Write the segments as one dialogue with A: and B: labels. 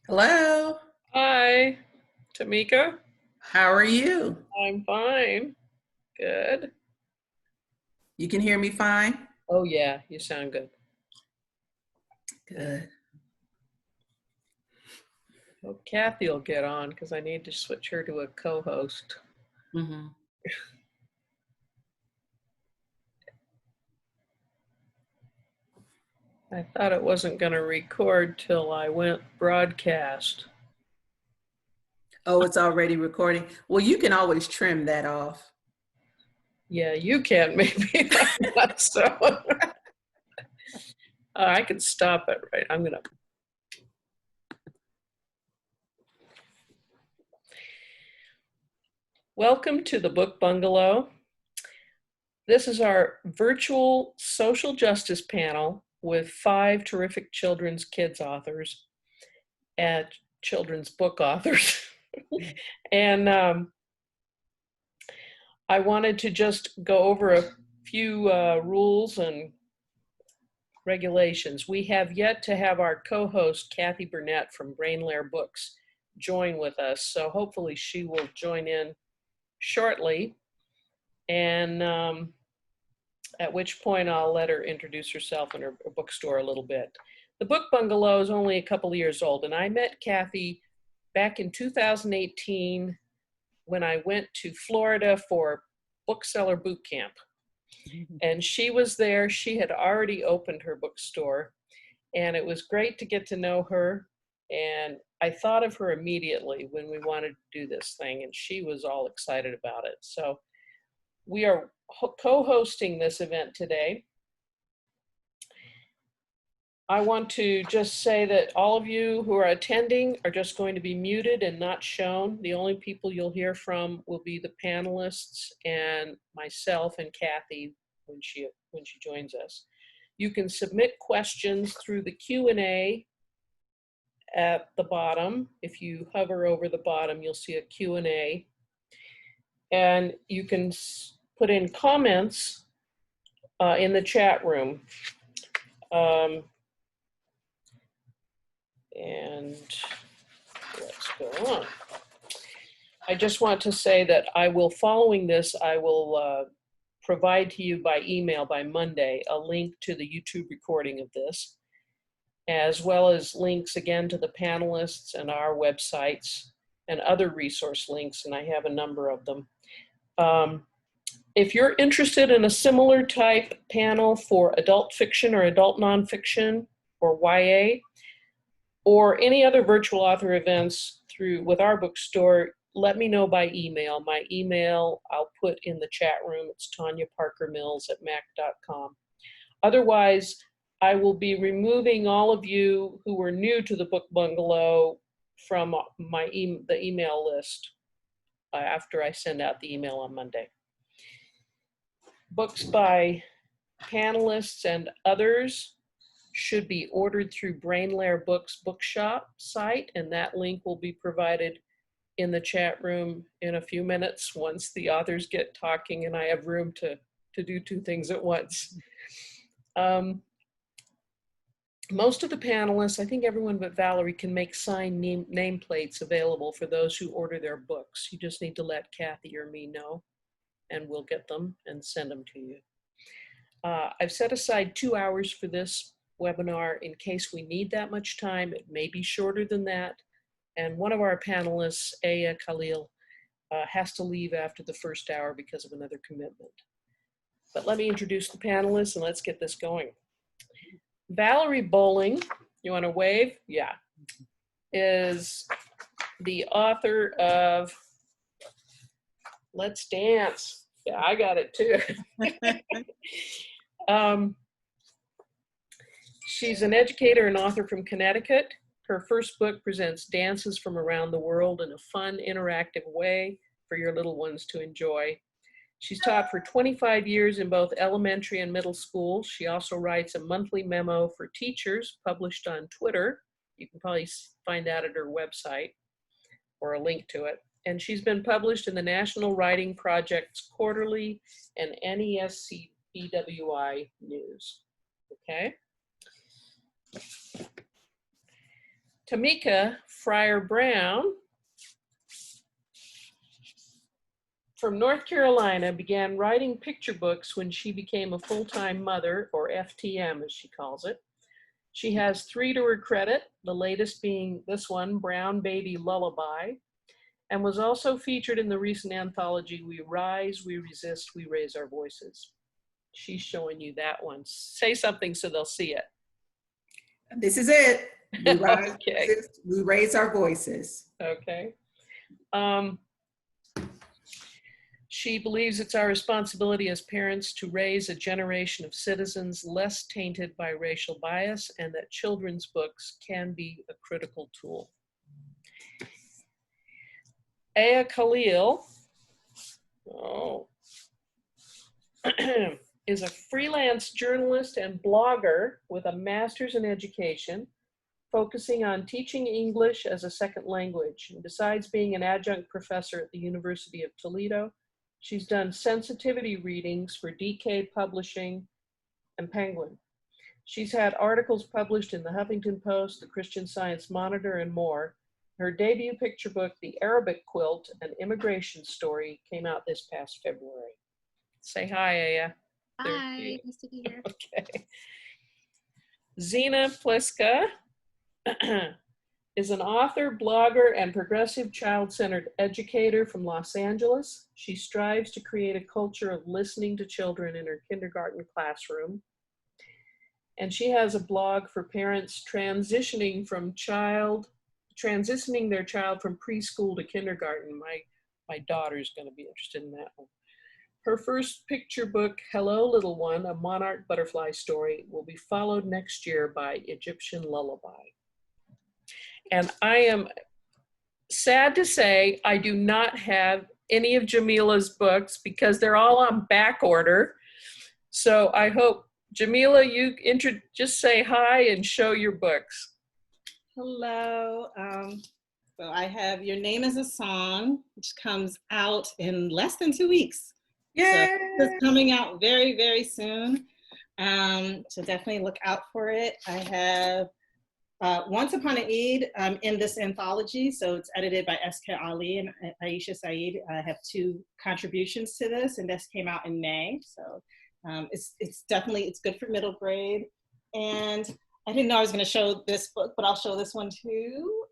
A: Hello,
B: Hi, Tameka.
A: how are you?
B: I'm fine. Good.
A: You can hear me fine?
B: Oh, yeah, you sound good.
A: Good.
B: Well, Kathy will get on because I need to switch her to a co-host.
A: hmm
B: I thought it wasn't going to record till I went broadcast.
A: Oh, it's already recording. Well, you can always trim that off.
B: Yeah, you can maybe. Not so. I can stop it, right? I'm going to. Welcome to the Book Bungalow. This is our virtual social justice panel with 5 terrific children's kids authors and children's book authors. And I wanted to just go over a few rules and regulations. We have yet to have our co-host, Kathy Burnett from Brainlair Books, join with us. So hopefully she will join in shortly. And at which point I'll let her introduce herself and her bookstore a little bit. The Book Bungalow is only a couple of years old, and I met Kathy back in 2018 when I went to Florida for bookseller boot camp. And she was there. She had already opened her bookstore, and it was great to get to know her. And I thought of her immediately when we wanted to do this thing, and she was all excited about it. So we are co-hosting this event today. I want to just say that all of you who are attending are just going to be muted and not shown. The only people you'll hear from will be the panelists and myself and Kathy when she joins us. You can submit questions through the Q&A at the bottom. If you hover over the bottom, you'll see a Q&A. And you can put in comments in the chat room. And let's go on. I just want to say that following this, I will provide to you by email by Monday a link to the YouTube recording of this, as well as links again to the panelists and our websites and other resource links, and I have a number of them. If you're interested in a similar type panel for adult fiction or adult nonfiction or YA, or any other virtual author events with our bookstore, let me know by email. My email I'll put in the chat room. It's tanyaparkermills@mac.com. Otherwise, I will be removing all of you who are new to the Book Bungalow from the email list after I send out the email on Monday. Books by panelists and others should be ordered through Brainlair Books bookshop site, and that link will be provided in the chat room in a few minutes once the authors get talking and I have room to do 2 things at once. Most of the panelists, I think everyone but Valerie, can make signed nameplates available for those who order their books. You just need to let Kathy or me know, and we'll get them and send them to you. I've set aside 2 hours for this webinar in case we need that much time. It may be shorter than that. And one of our panelists, Khalil, has to leave after the first hour because of another commitment. But let me introduce the panelists and let's get this going. Valerie Bolling, you want to wave? Yeah. Is the author of Let's Dance. Yeah, I got it too. She's an educator and author from Connecticut. Her first book presents dances from around the world in a fun, interactive way for your little ones to enjoy. She's taught for 25 years in both elementary and middle school. She also writes a monthly memo for teachers published on Twitter. You can probably find that at her website or a link to it. And she's been published in the National Writing Project's Quarterly and NESC BWI News. Okay. Tameka Fryer Brown from North Carolina began writing picture books when she became a full-time mother, or FTM as she calls it. She has 3 to her credit, the latest being this one, Brown Baby Lullaby, and was also featured in the recent anthology, We Rise, We Resist, We Raise Our Voices. She's showing you that one. Say something so they'll see it.
A: This is it. We rise,
B: Okay.
A: we raise our voices.
B: Okay. She believes it's our responsibility as parents to raise a generation of citizens less tainted by racial bias, and that children's books can be a critical tool. Khalil is a freelance journalist and blogger with a master's in education, focusing on teaching English as a second language. And besides being an adjunct professor at the University of Toledo, she's done sensitivity readings for DK Publishing and Penguin. She's had articles published in the Huffington Post, the Christian Science Monitor, and more. Her debut picture book, The Arabic Quilt, an immigration story, came out this past February. Say hi, Aya.
C: Hi, nice to be here.
B: Okay. Zeena, Pliska is an author, blogger, and progressive child-centered educator from Los Angeles. She strives to create a culture of listening to children in her kindergarten classroom. And she has a blog for parents transitioning their child from preschool to kindergarten. My daughter's going to be interested in that one. Her first picture book, Hello Little One, a Monarch butterfly story, will be followed next year by Egyptian Lullaby. And I am sad to say I do not have any of Jamilah's books because they're all on back order. So I hope, Jamilah, you just say hi and show your books.
C: Hello. So I have Your Name is a Song, which comes out in less than 2 weeks.
A: Yeah.
C: So it's coming out very, very soon. So definitely look out for it. I have Once Upon an Eid in this anthology. So it's edited by S.K. Ali and Aisha Saeed. I have 2 contributions to this, and this came out in May. So it's definitely, it's good for middle grade. And I didn't know I was going to show this book, but I'll show this one too.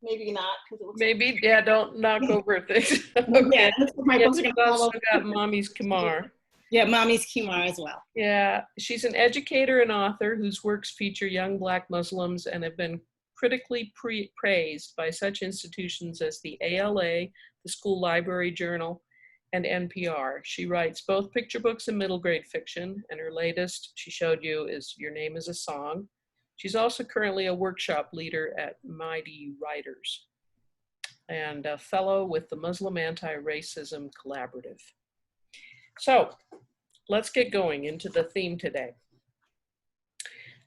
C: Maybe not, because it looks
B: Maybe, yeah, don't knock over things. Okay.
C: Yeah, my books are
B: You've
C: gonna fall
B: also
C: over.
B: got Mommy's Khimar.
C: Yeah, Mommy's Khimar as well.
B: Yeah, she's an educator and author whose works feature young Black Muslims and have been critically praised by such institutions as the ALA, the School Library Journal, and NPR. She writes both picture books and middle grade fiction, and her latest she showed you is Your Name is a Song. She's also currently a workshop leader at Mighty Writers and a fellow with the Muslim Anti-Racism Collaborative. So let's get going into the theme today.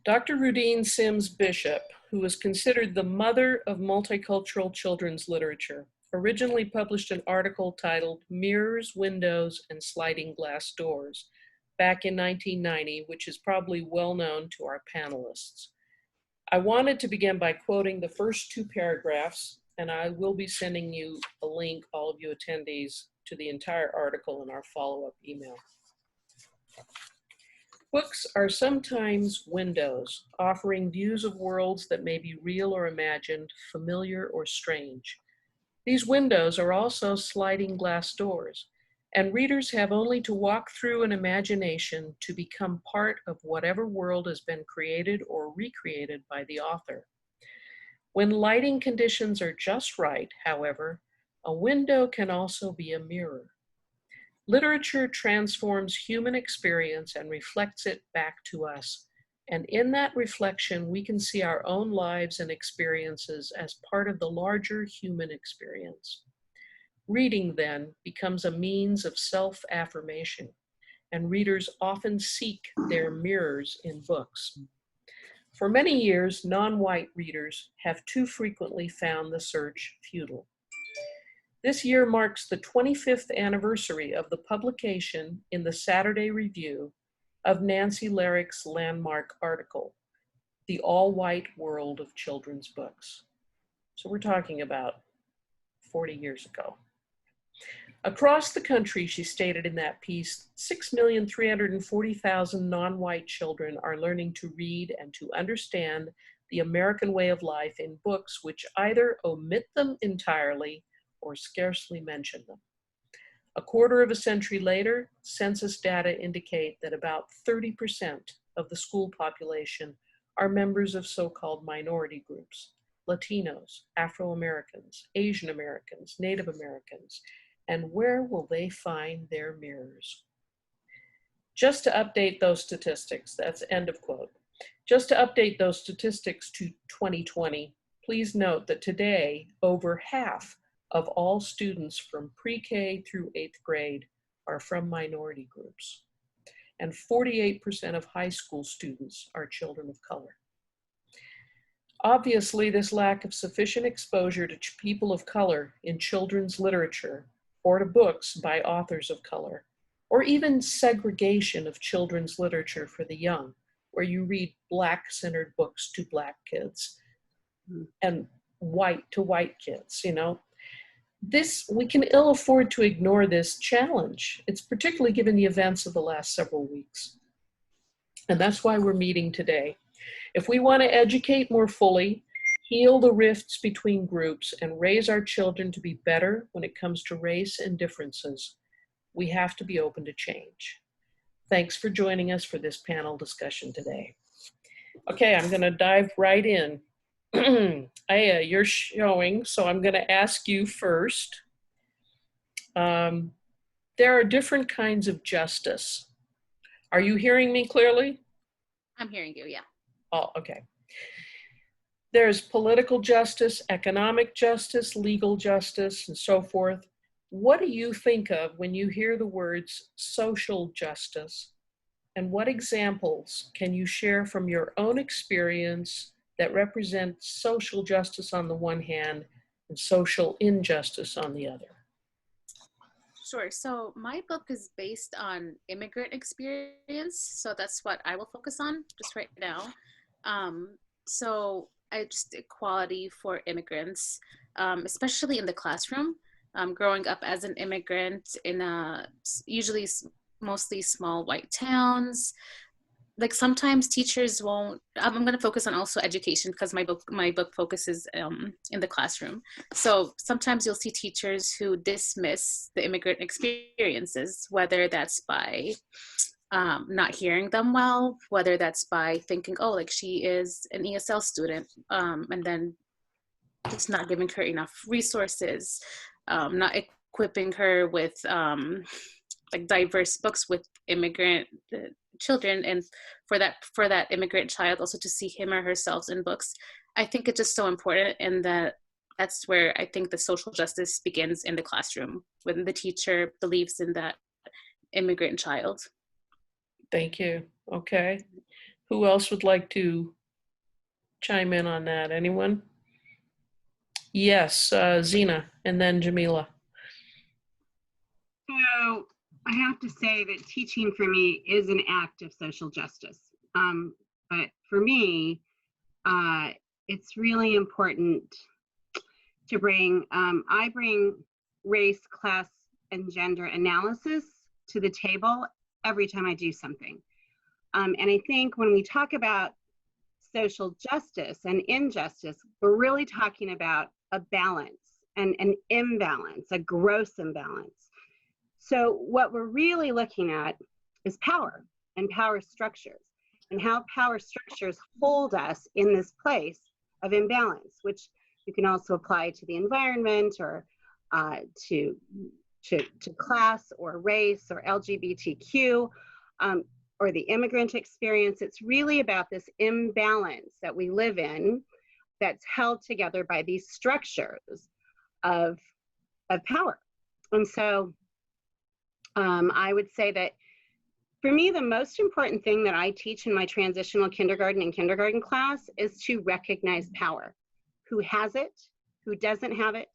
B: Dr. Rudine Sims Bishop, who is considered the mother of multicultural children's literature, originally published an article titled Mirrors, Windows, and Sliding Glass Doors back in 1990, which is probably well known to our panelists. I wanted to begin by quoting the first 2 paragraphs, and I will be sending you a link, all of you attendees, to the entire article in our follow-up email. Books are sometimes windows, offering views of worlds that may be real or imagined, familiar or strange. These windows are also sliding glass doors, and readers have only to walk through an imagination to become part of whatever world has been created or recreated by the author. When lighting conditions are just right, however, a window can also be a mirror. Literature transforms human experience and reflects it back to us. And in that reflection, we can see our own lives and experiences as part of the larger human experience. Reading, then, becomes a means of self-affirmation, and readers often seek their mirrors in books. For many years, non-white readers have too frequently found the search futile. This year marks the 25th anniversary of the publication in the Saturday Review of Nancy Larrick's landmark article, the all-white world of children's books. So we're talking about 40 years ago. Across the country, she stated in that piece, 6,340,000 non-white children are learning to read and to understand the American way of life in books which either omit them entirely or scarcely mention them. A quarter of a century later, census data indicate that about 30% of the school population are members of so-called minority groups, Latinos, Afro-Americans, Asian Americans, Native Americans, and where will they find their mirrors? Just to update those statistics, that's end of quote. Just to update those statistics to 2020, please note that today, over half of all students from pre-K through 8th grade are from minority groups, and 48% of high school students are children of color. Obviously, this lack of sufficient exposure to people of color in children's literature or to books by authors of color, or even segregation of children's literature for the young, where you read Black-centered books to Black kids and white to white kids, you know. We can ill afford to ignore this challenge. It's particularly given the events of the last several weeks. And that's why we're meeting today. If we want to educate more fully, heal the rifts between groups, and raise our children to be better when it comes to race and differences, we have to be open to change. Thanks for joining us for this panel discussion today. Okay, I'm going to dive right in. Aya, you're showing, so I'm going to ask you first. There are different kinds of justice. Are you hearing me clearly?
D: I'm hearing you, yeah.
B: Oh, okay. There's political justice, economic justice, legal justice, and so forth. What do you think of when you hear the words social justice? And what examples can you share from your own experience that represent social justice on the one hand and social injustice on the other?
D: Sure, so my book is based on immigrant experience, so that's what I will focus on just right now. So just equality for immigrants, especially in the classroom. Growing up as an immigrant in usually mostly small white towns, like sometimes teachers won't. I'm going to focus on also education because my book focuses in the classroom. So sometimes you'll see teachers who dismiss the immigrant experiences, whether that's by not hearing them well, whether that's by thinking, oh, like she is an ESL student, and then just not giving her enough resources, not equipping her with like diverse books with immigrant children, and for that immigrant child also to see him or herself in books. I think it's just so important, and that's where I think the social justice begins in the classroom, when the teacher believes in that immigrant child.
B: Thank you. Okay. Who else would like to chime in on that? Anyone? Yes, Zeena, and then Jamilah.
E: So I have to say that teaching for me is an act of social justice. But for me, it's really important to I bring race, class, and gender analysis to the table every time I do something. And I think when we talk about social justice and injustice, we're really talking about a balance and an imbalance, a gross imbalance. So what we're really looking at is power and power structures, and how power structures hold us in this place of imbalance, which you can also apply to the environment, or to class or race or LGBTQ, or the immigrant experience. It's really about this imbalance that we live in that's held together by these structures of power. And so I would say that for me, the most important thing that I teach in my transitional kindergarten and kindergarten class is to recognize power. Who has it? Who doesn't have it?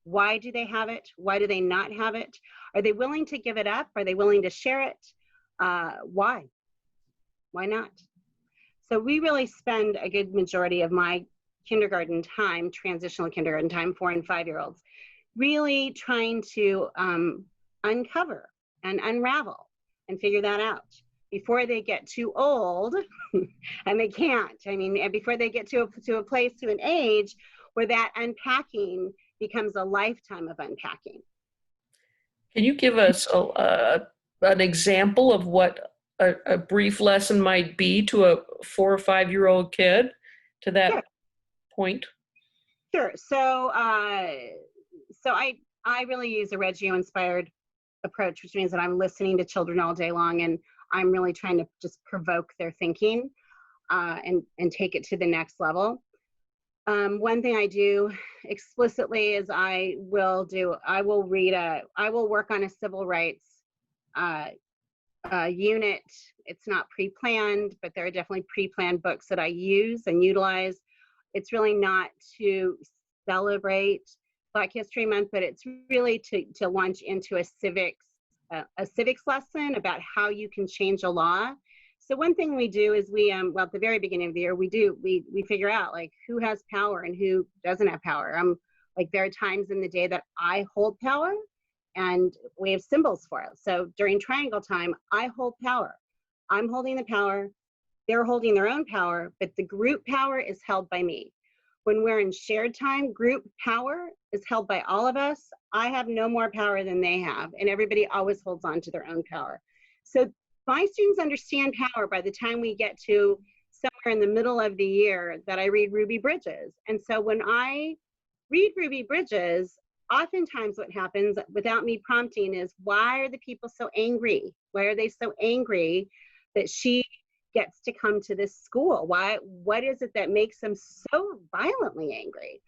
E: Why do they have it? Why do they not have it? Are they willing to give it up? Are they willing to share it? Why? Why not? So we really spend a good majority of my kindergarten time, transitional kindergarten time, 4 and 5-year-olds, really trying to uncover and unravel and figure that out before they get too old, and they can't. I mean, before they get to a place, to an age where that unpacking becomes a lifetime of unpacking.
B: Can you give us an example of what a brief lesson might be to a 4 or 5-year-old kid to that
E: Sure.
B: point?
E: Sure. So, so I really use a Reggio-inspired approach, which means that I'm listening to children all day long, and I'm really trying to just provoke their thinking and take it to the next level. One thing I do explicitly is I will work on a civil rights unit. It's not pre-planned, but there are definitely pre-planned books that I use and utilize. It's really not to celebrate Black History Month, but it's really to launch into a civics lesson about how you can change a law. So one thing we do is well, at the very beginning of the year, we figure out like who has power and who doesn't have power. Like there are times in the day that I hold power, and we have symbols for it. So during triangle time, I hold power. I'm holding the power. They're holding their own power, but the group power is held by me. When we're in shared time, group power is held by all of us. I have no more power than they have, and everybody always holds on to their own power. So my students understand power by the time we get to somewhere in the middle of the year that I read Ruby Bridges. And so when I read Ruby Bridges, oftentimes what happens without me prompting is, why are the people so angry? Why are they so angry that she gets to come to this school? What is it that makes them so violently angry?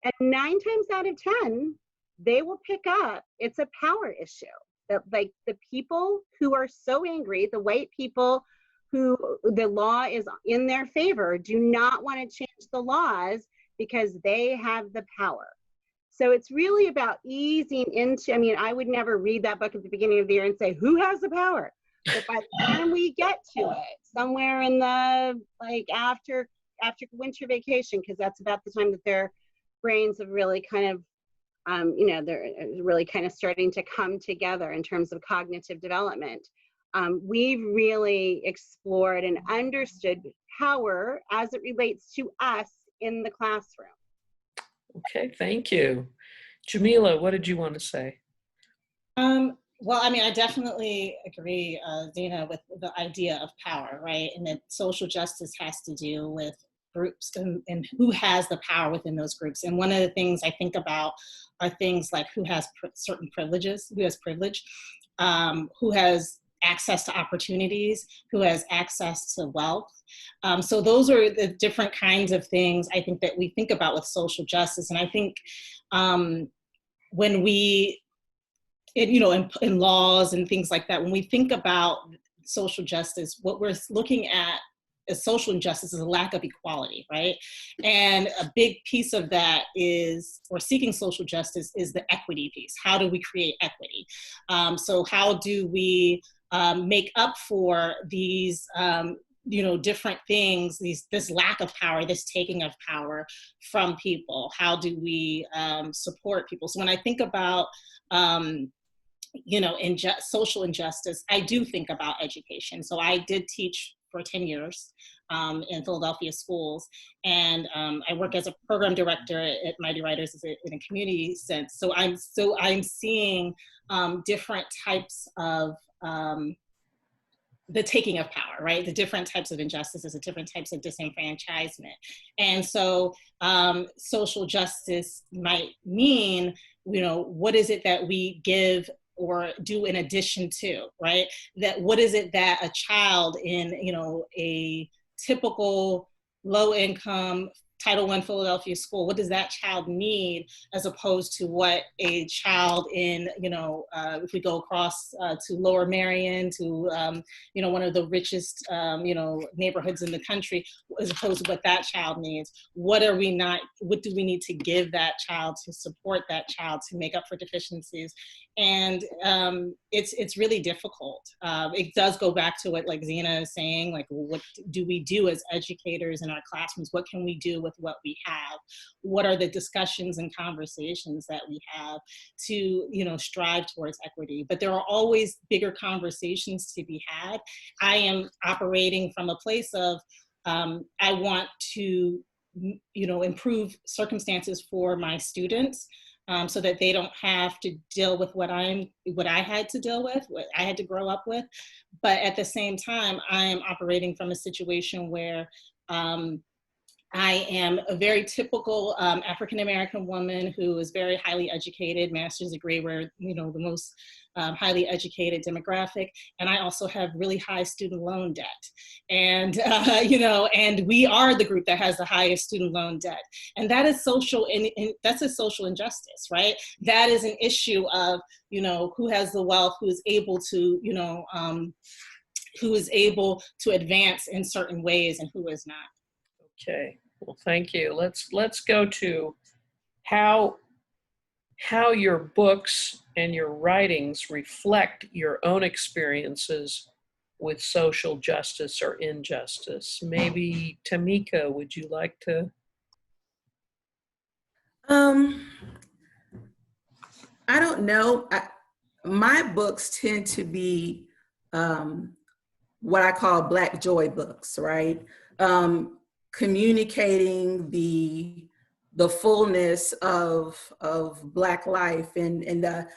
E: And 9 times out of 10, they will pick up it's a power issue. That like the people who are so angry, the white people who the law is in their favor, do not want to change the laws because they have the power. So it's really about easing into, I mean, I would never read that book at the beginning of the year and say, who has the power? But by the time we get to it, somewhere in the, like after winter vacation, because that's about the time that their brains have really kind of, they're really kind of starting to come together in terms of cognitive development. We've really explored and understood power as it relates to us in the classroom.
B: Okay, thank you. Jamilah, what did you want to say?
C: Well, I mean, I definitely agree, Zeena, with the idea of power, right? And that social justice has to do with groups and who has the power within those groups. And one of the things I think about are things like who has certain privileges, who has privilege, who has access to opportunities, who has access to wealth. So those are the different kinds of things I think that we think about with social justice. And I think when we, in laws and things like that, when we think about social justice, what we're looking at as social injustice is a lack of equality, right? And a big piece of that is, or seeking social justice, is the equity piece. How do we create equity? So how do we make up for these different things, this lack of power, this taking of power from people? How do we support people? So when I think about social injustice, I do think about education. So I did teach for 10 years in Philadelphia schools, and I work as a program director at Mighty Writers in a community sense. So I'm seeing different types of the taking of power, right? The different types of injustices, the different types of disenfranchisement. And so social justice might mean, what is it that we give or do in addition to, right? That what is it that a child in, a typical low income Title I Philadelphia school, what does that child need as opposed to what a child in, if we go across to Lower Merion, to, one of the richest, neighborhoods in the country, as opposed to what that child needs? What do we need to give that child to support that child to make up for deficiencies? And it's really difficult. It does go back to what like Zeena is saying, like what do we do as educators in our classrooms? What can we do with what we have? What are the discussions and conversations that we have to, you know, strive towards equity? But there are always bigger conversations to be had. I am operating from a place of, I want to, you know, improve circumstances for my students, so that they don't have to deal with what I had to deal with, what I had to grow up with. But at the same time, I am operating from a situation where I am a very typical African-American woman who is very highly educated, master's degree, we're, you know, the most highly educated demographic. And I also have really high student loan debt. And, you know, and we are the group that has the highest student loan debt. And that is social, and that's a social injustice, right? That is an issue of, you know, who has the wealth, who is able to, you know, who is able to advance in certain ways and who is not.
B: Okay, well, thank you. Let's go to how your books and your writings reflect your own experiences with social justice or injustice. Maybe Tameka, would you like to?
A: I don't know. My books tend to be what I call Black joy books, right? Communicating the fullness of Black life, and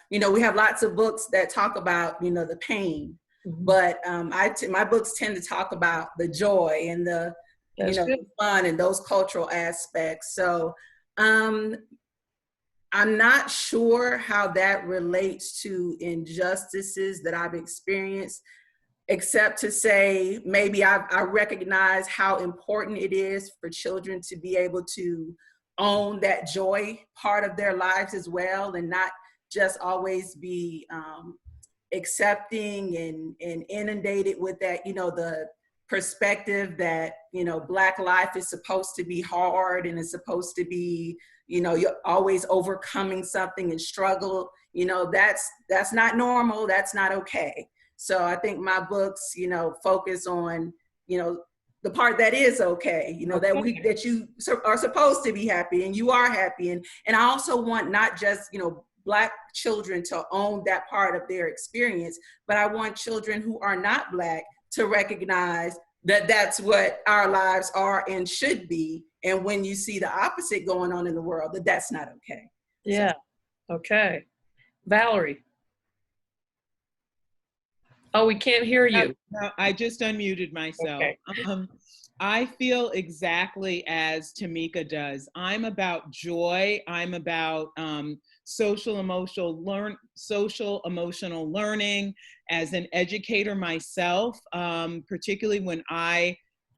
A: you know, we have lots of books that talk about, you know, the pain, but my books tend to talk about the joy and the
B: That's
A: you know,
B: good.
A: fun and those cultural aspects. So I'm not sure how that relates to injustices that I've experienced, except to say maybe I recognize how important it is for children to be able to own that joy part of their lives as well, and not just always be accepting and inundated with that, you know, the perspective that, you know, Black life is supposed to be hard and it's supposed to be, you know, you're always overcoming something and struggle. You know, that's not normal. That's not okay. So I think my books, you know, focus on, you know, the part that is okay, you know, that you are supposed to be happy and you are happy. And I also want not just, you know, Black children to own that part of their experience, but I want children who are not Black to recognize that that's what our lives are and should be. And when you see the opposite going on in the world, that's not okay.
B: Yeah, so. Okay. Valerie. Oh, we can't hear you.
F: No, I just unmuted myself.
B: Okay.
F: I feel exactly as Tameka does. I'm about joy. I'm about social emotional learning. As an educator myself, particularly when I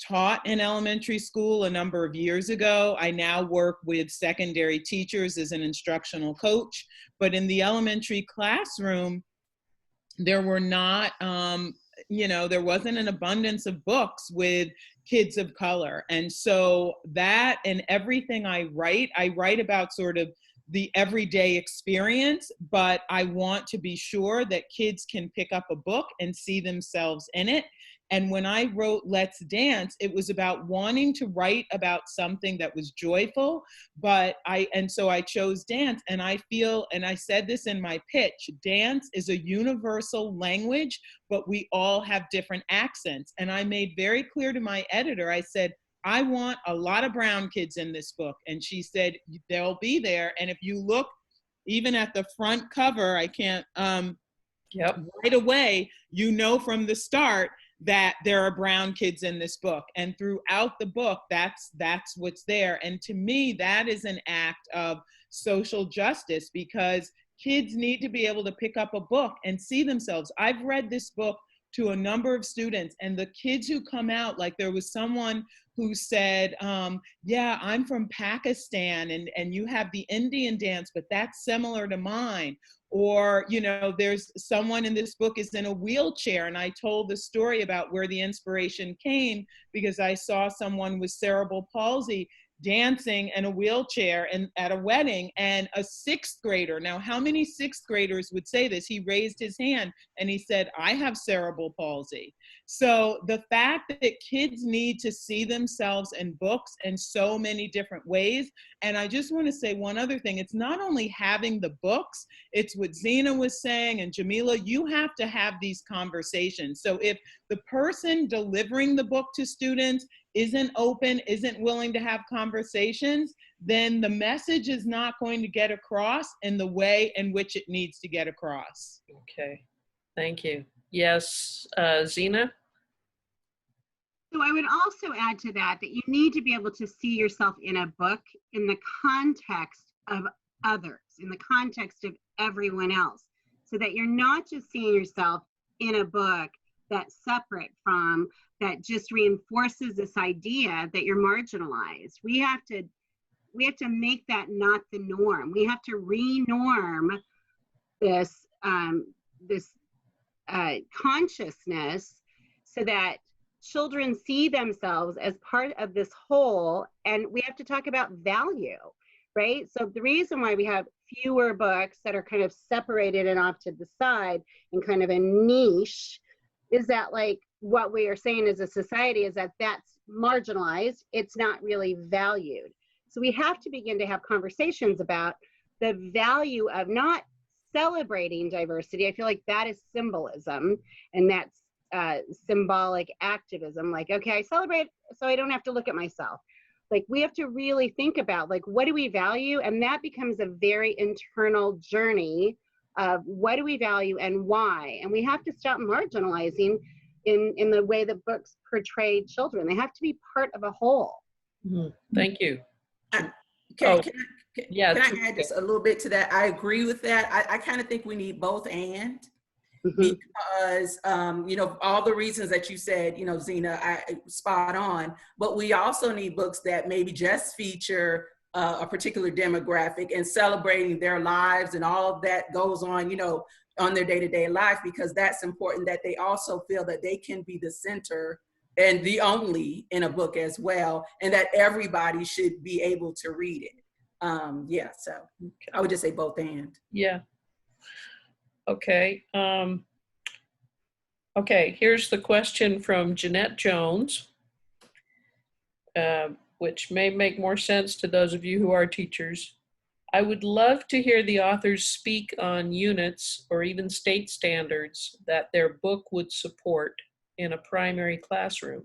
F: taught in elementary school a number of years ago. I now work with secondary teachers as an instructional coach, but in the elementary classroom, there were not, you know, there wasn't an abundance of books with kids of color. And so that and everything I write about sort of the everyday experience, but I want to be sure that kids can pick up a book and see themselves in it. And when I wrote Let's Dance, it was about wanting to write about something that was joyful, so I chose dance. And I feel, and I said this in my pitch, dance is a universal language, but we all have different accents. And I made very clear to my editor, I said, I want a lot of brown kids in this book. And she said, they'll be there. And if you look even at the front cover, I can't, right away, you know from the start that there are brown kids in this book. And throughout the book, that's what's there. And to me, that is an act of social justice, because kids need to be able to pick up a book and see themselves. I've read this book to a number of students, and the kids who come out, like there was someone who said, yeah, I'm from Pakistan, and you have the Indian dance, but that's similar to mine. Or, you know, there's someone in this book is in a wheelchair, and I told the story about where the inspiration came because I saw someone with cerebral palsy, dancing in a wheelchair and at a wedding, and a 6th grader. Now, how many 6th graders would say this? He raised his hand and he said, I have cerebral palsy. So the fact that kids need to see themselves in books in so many different ways. And I just want to say one other thing. It's not only having the books, it's what Zeena was saying, and Jamilah, you have to have these conversations. So if the person delivering the book to students isn't open, isn't willing to have conversations, then the message is not going to get across in the way in which it needs to get across.
B: Okay, thank you. Yes, Zeena?
E: So I would also add to that you need to be able to see yourself in a book in the context of others, in the context of everyone else, so that you're not just seeing yourself in a book that's separate from, that just reinforces this idea that you're marginalized. We have to make that not the norm. We have to re-norm this consciousness so that children see themselves as part of this whole, and we have to talk about value, right? So the reason why we have fewer books that are kind of separated and off to the side and kind of a niche is that, like, what we are saying as a society is that that's marginalized. It's not really valued. So we have to begin to have conversations about the value of not celebrating diversity. I feel like that is symbolism, and that's symbolic activism. Like, okay, I celebrate so I don't have to look at myself. Like, we have to really think about, like, what do we value? And that becomes a very internal journey of what do we value and why. And we have to stop marginalizing in the way that books portray children. They have to be part of a whole.
B: Mm-hmm. Thank you.
A: Can
B: Yeah,
A: I add just a little bit to that? I agree with that. I kind of think we need both and. Because, you know, all the reasons that you said, you know, Zeena, spot on, but we also need books that maybe just feature a particular demographic and celebrating their lives and all that goes on, you know, on their day-to-day life, because that's important, that they also feel that they can be the center and the only in a book as well, and that everybody should be able to read it. Yeah, so I would just say both and.
B: Yeah. Okay. Okay, here's the question from Jeanette Jones, which may make more sense to those of you who are teachers. I would love to hear the authors speak on units or even state standards that their book would support in a primary classroom.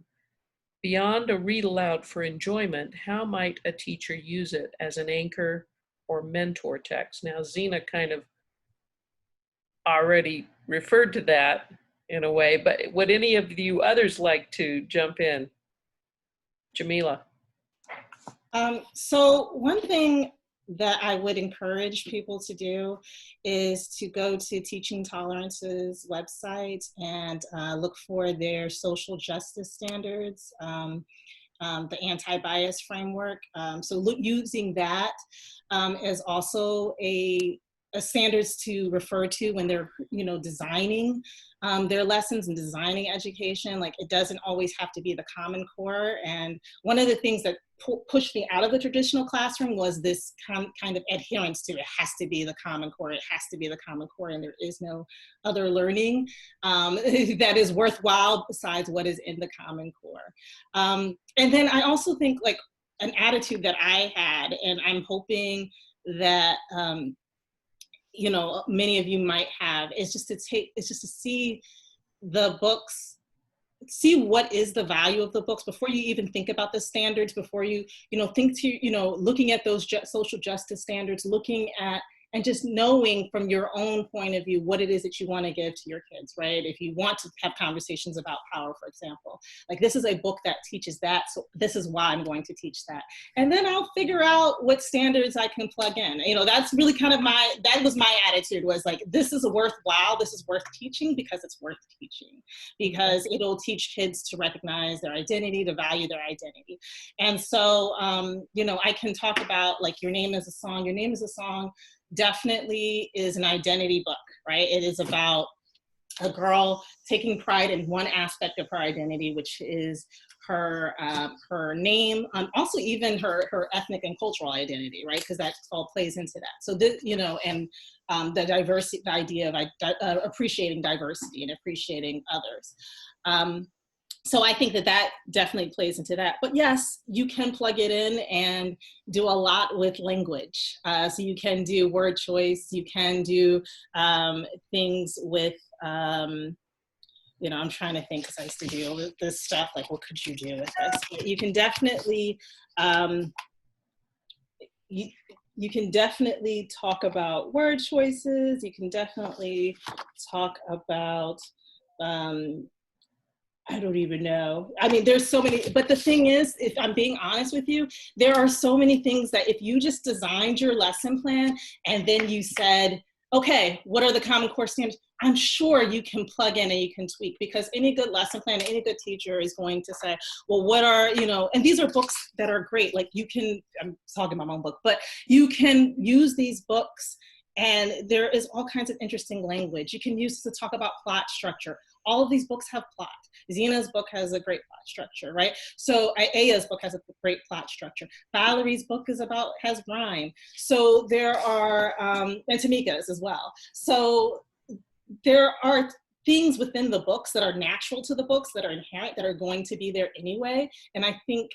B: Beyond a read aloud for enjoyment, how might a teacher use it as an anchor or mentor text? Now, Zeena kind of already referred to that in a way, but would any of you others like to jump in? Jamilah.
C: So one thing that I would encourage people to do is to go to Teaching Tolerance's website and look for their social justice standards, the anti-bias framework. So using that as also a standards to refer to when they're, you know, designing their lessons and designing education. Like, it doesn't always have to be the Common Core. And one of the things that pushed me out of the traditional classroom was this kind of adherence to it has to be the Common Core. It has to be the Common Core, and there is no other learning that is worthwhile besides what is in the Common Core. And then I also think, like, an attitude that I had, and I'm hoping that you know, many of you might have, is just to see the books, see what is the value of the books before you even think about the standards, before you think to, looking at those social justice standards, looking at, and just knowing from your own point of view what it is that you want to give to your kids, right? If you want to have conversations about power, for example, like, this is a book that teaches that, so this is why I'm going to teach that. And then I'll figure out what standards I can plug in. That's really kind of that was my attitude, was like, this is worthwhile, this is worth teaching because it's worth teaching, because it'll teach kids to recognize their identity, to value their identity. And so, I can talk about, like, Your Name is a Song. Your Name is a Song definitely is an identity book, right? It is about a girl taking pride in one aspect of her identity, which is her name, also even her ethnic and cultural identity, right? Because that all plays into that. So this, you know, and the diversity, the idea of appreciating diversity and appreciating others. So I think that that definitely plays into that. But yes, you can plug it in and do a lot with language. So you can do word choice, you can do things with, you know, I'm trying to think because I used to deal with this stuff, like what could you do with this? But you can definitely, you can definitely talk about word choices. You can definitely talk about, I don't even know. I mean, there's so many, but the thing is, if I'm being honest with you, there are so many things that if you just designed your lesson plan and then you said, okay, what are the Common Core standards? I'm sure you can plug in and you can tweak, because any good lesson plan, any good teacher is going to say, well, what are, you know, and these are books that are great. Like you can, I'm talking about my own book, but you can use these books and there is all kinds of interesting language. You can use to talk about plot structure. All of these books have plot. Zeena's book has a great plot structure, right? So Aya's book has a great plot structure. Valerie's book has rhyme. So there are, and Tameka's as well. So there are things within the books that are natural to the books, that are inherent, that are going to be there anyway. And I think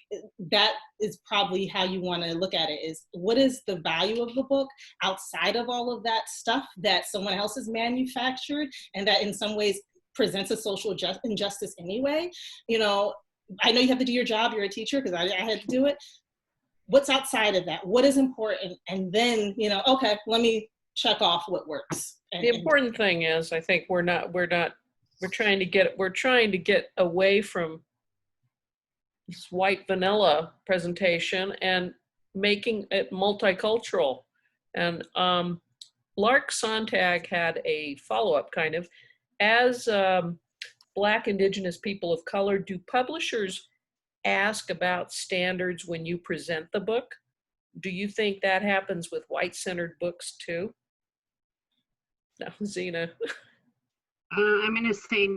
C: that is probably how you want to look at it, is what is the value of the book outside of all of that stuff that someone else has manufactured and that in some ways presents a social injustice anyway. You know, I know you have to do your job, you're a teacher, because I had to do it. What's outside of that? What is important? And then, you know, okay, let me check off what works.
B: The important thing is, I think we're trying to get away from this white vanilla presentation and making it multicultural. And Lark Sontag had a follow-up kind of, as Black, Indigenous people of color, do publishers ask about standards when you present the book? Do you think that happens with white-centered books too? No, Zeena.
E: I'm going to say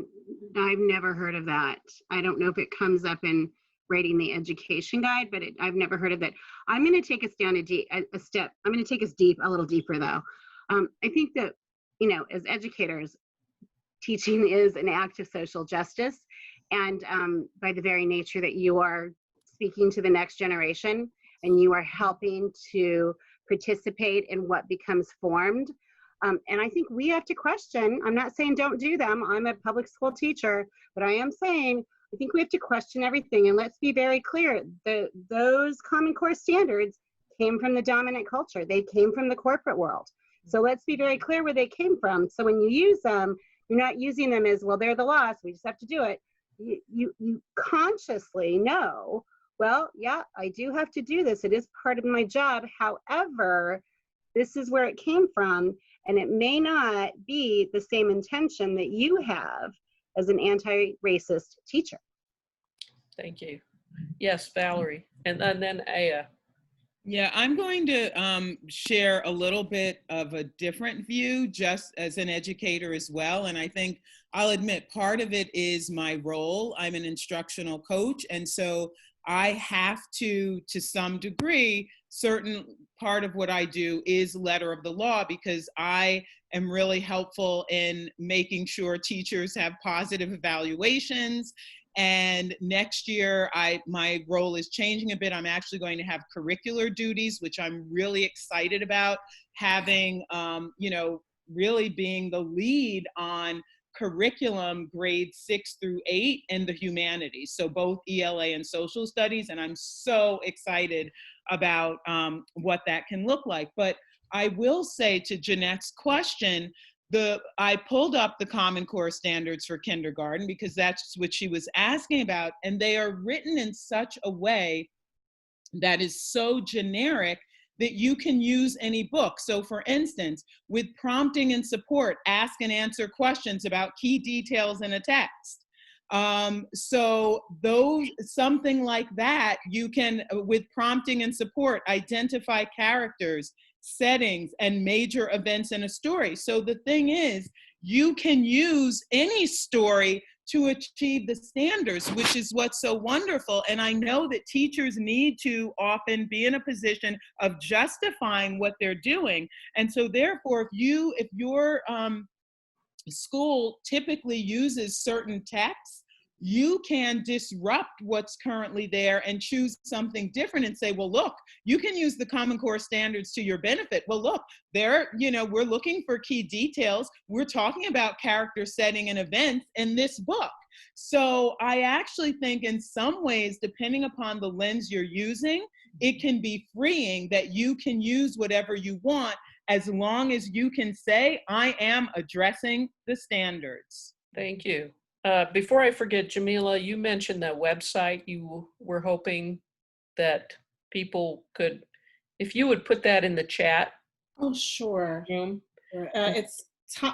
E: I've never heard of that. I don't know if it comes up in rating the education guide, but I've never heard of that. I'm going to take us down a step. I'm going to take us a little deeper though. I think that, you know, as educators, teaching is an act of social justice. And by the very nature that you are speaking to the next generation and you are helping to participate in what becomes formed. And I think we have to question, I'm not saying don't do them, I'm a public school teacher, but I am saying, I think we have to question everything. And let's be very clear, those Common Core standards came from the dominant culture. They came from the corporate world. So let's be very clear where they came from. So when you use them, you're not using them as, well, they're the law, so we just have to do it. You consciously know, well, yeah, I do have to do this. It is part of my job. However, this is where it came from, and it may not be the same intention that you have as an anti-racist teacher.
B: Thank you. Yes, Valerie, and then Aya.
F: Yeah, I'm going to share a little bit of a different view just as an educator as well. And I think I'll admit part of it is my role. I'm an instructional coach. And so I have to some degree, certain part of what I do is letter of the law, because I am really helpful in making sure teachers have positive evaluations. And next year, my role is changing a bit. I'm actually going to have curricular duties, which I'm really excited about, having, you know, really being the lead on curriculum grades 6 through 8 in the humanities. So both ELA and social studies. And I'm so excited about what that can look like. But I will say to Jeanette's question, I pulled up the Common Core standards for kindergarten because that's what she was asking about. And they are written in such a way that is so generic that you can use any book. So for instance, with prompting and support, ask and answer questions about key details in a text. So something like that, you can, with prompting and support, identify characters, settings, and major events in a story. So the thing is, you can use any story to achieve the standards, which is what's so wonderful. And I know that teachers need to often be in a position of justifying what they're doing. And so therefore, if your school typically uses certain texts, you can disrupt what's currently there and choose something different and say, well, look, you can use the Common Core standards to your benefit. Well, look, we're looking for key details. We're talking about character setting and events in this book. So I actually think in some ways, depending upon the lens you're using, it can be freeing that you can use whatever you want as long as you can say, I am addressing the standards.
B: Thank you. Before I forget, Jamilah, you mentioned that website. You were hoping that people could, if you would put that in the chat.
C: Oh, sure.
B: Room.
C: It's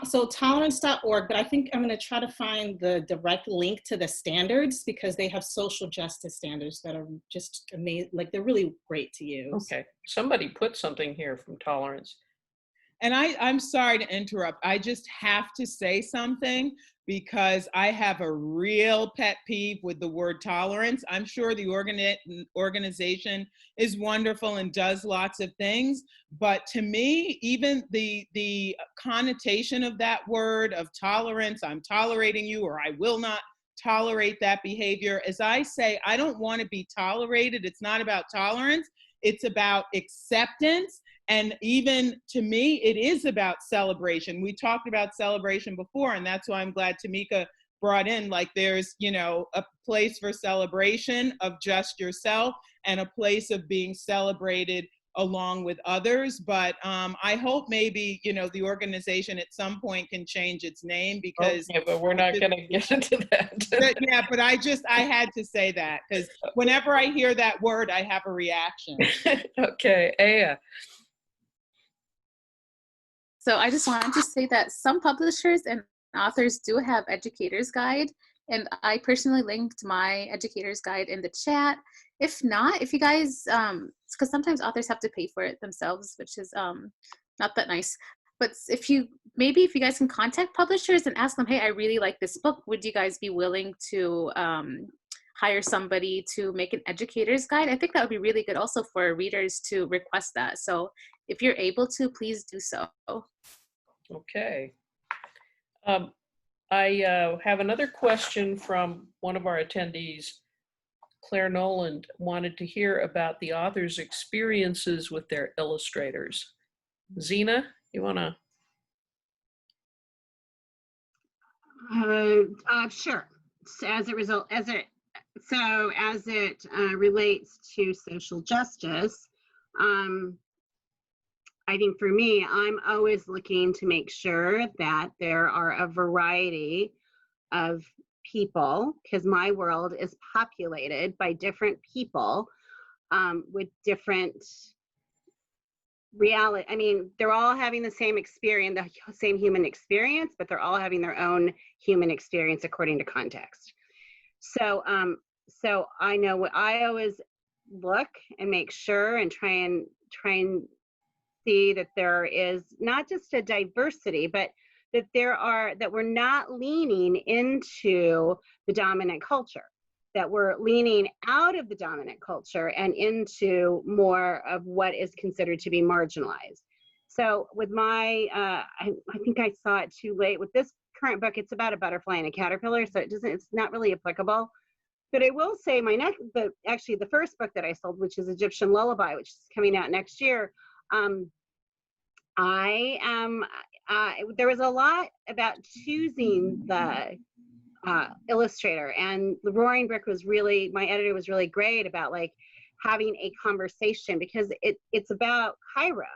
C: so tolerance.org, but I think I'm going to try to find the direct link to the standards because they have social justice standards that are just amazing. Like, they're really great to use.
B: Okay. Somebody put something here from Tolerance.
F: And I'm sorry to interrupt. I just have to say something because I have a real pet peeve with the word tolerance. I'm sure the organization is wonderful and does lots of things, but to me, even the connotation of that word of tolerance, I'm tolerating you or I will not tolerate that behavior. As I say, I don't want to be tolerated. It's not about tolerance. It's about acceptance. And even to me, it is about celebration. We talked about celebration before, and that's why I'm glad Tameka brought in, like, there's, a place for celebration of just yourself and a place of being celebrated along with others. But I hope maybe, the organization at some point can change its name because.
B: Okay, but we're not going to get into that.
F: But I had to say that because whenever I hear that word, I have a reaction.
B: Okay, Aya.
D: So I just wanted to say that some publishers and authors do have educator's guide, and I personally linked my educator's guide in the chat. If not, if you guys, because sometimes authors have to pay for it themselves, which is not that nice. But if you guys can contact publishers and ask them, hey, I really like this book, would you guys be willing to hire somebody to make an educator's guide? I think that would be really good also for readers to request that. So if you're able to, please do so.
B: Okay. I have another question from one of our attendees. Claire Noland wanted to hear about the author's experiences with their illustrators. Zeena, you want to?
E: Sure. So as it relates to social justice, I think for me, I'm always looking to make sure that there are a variety of people, because my world is populated by different people with different reality. I mean, they're all having the same experience, the same human experience, but they're all having their own human experience according to context. So, so I know what I always look and make sure and try and see that there is not just a diversity, but that that we're not leaning into the dominant culture, that we're leaning out of the dominant culture and into more of what is considered to be marginalized. So with my, I think I saw it too late with this current book. It's about a butterfly and a caterpillar, so it's not really applicable. But I will say actually the first book that I sold, which is Egyptian Lullaby, which is coming out next year, there was a lot about choosing the illustrator, and the Roaring Brook my editor was really great about like having a conversation because it's about Cairo.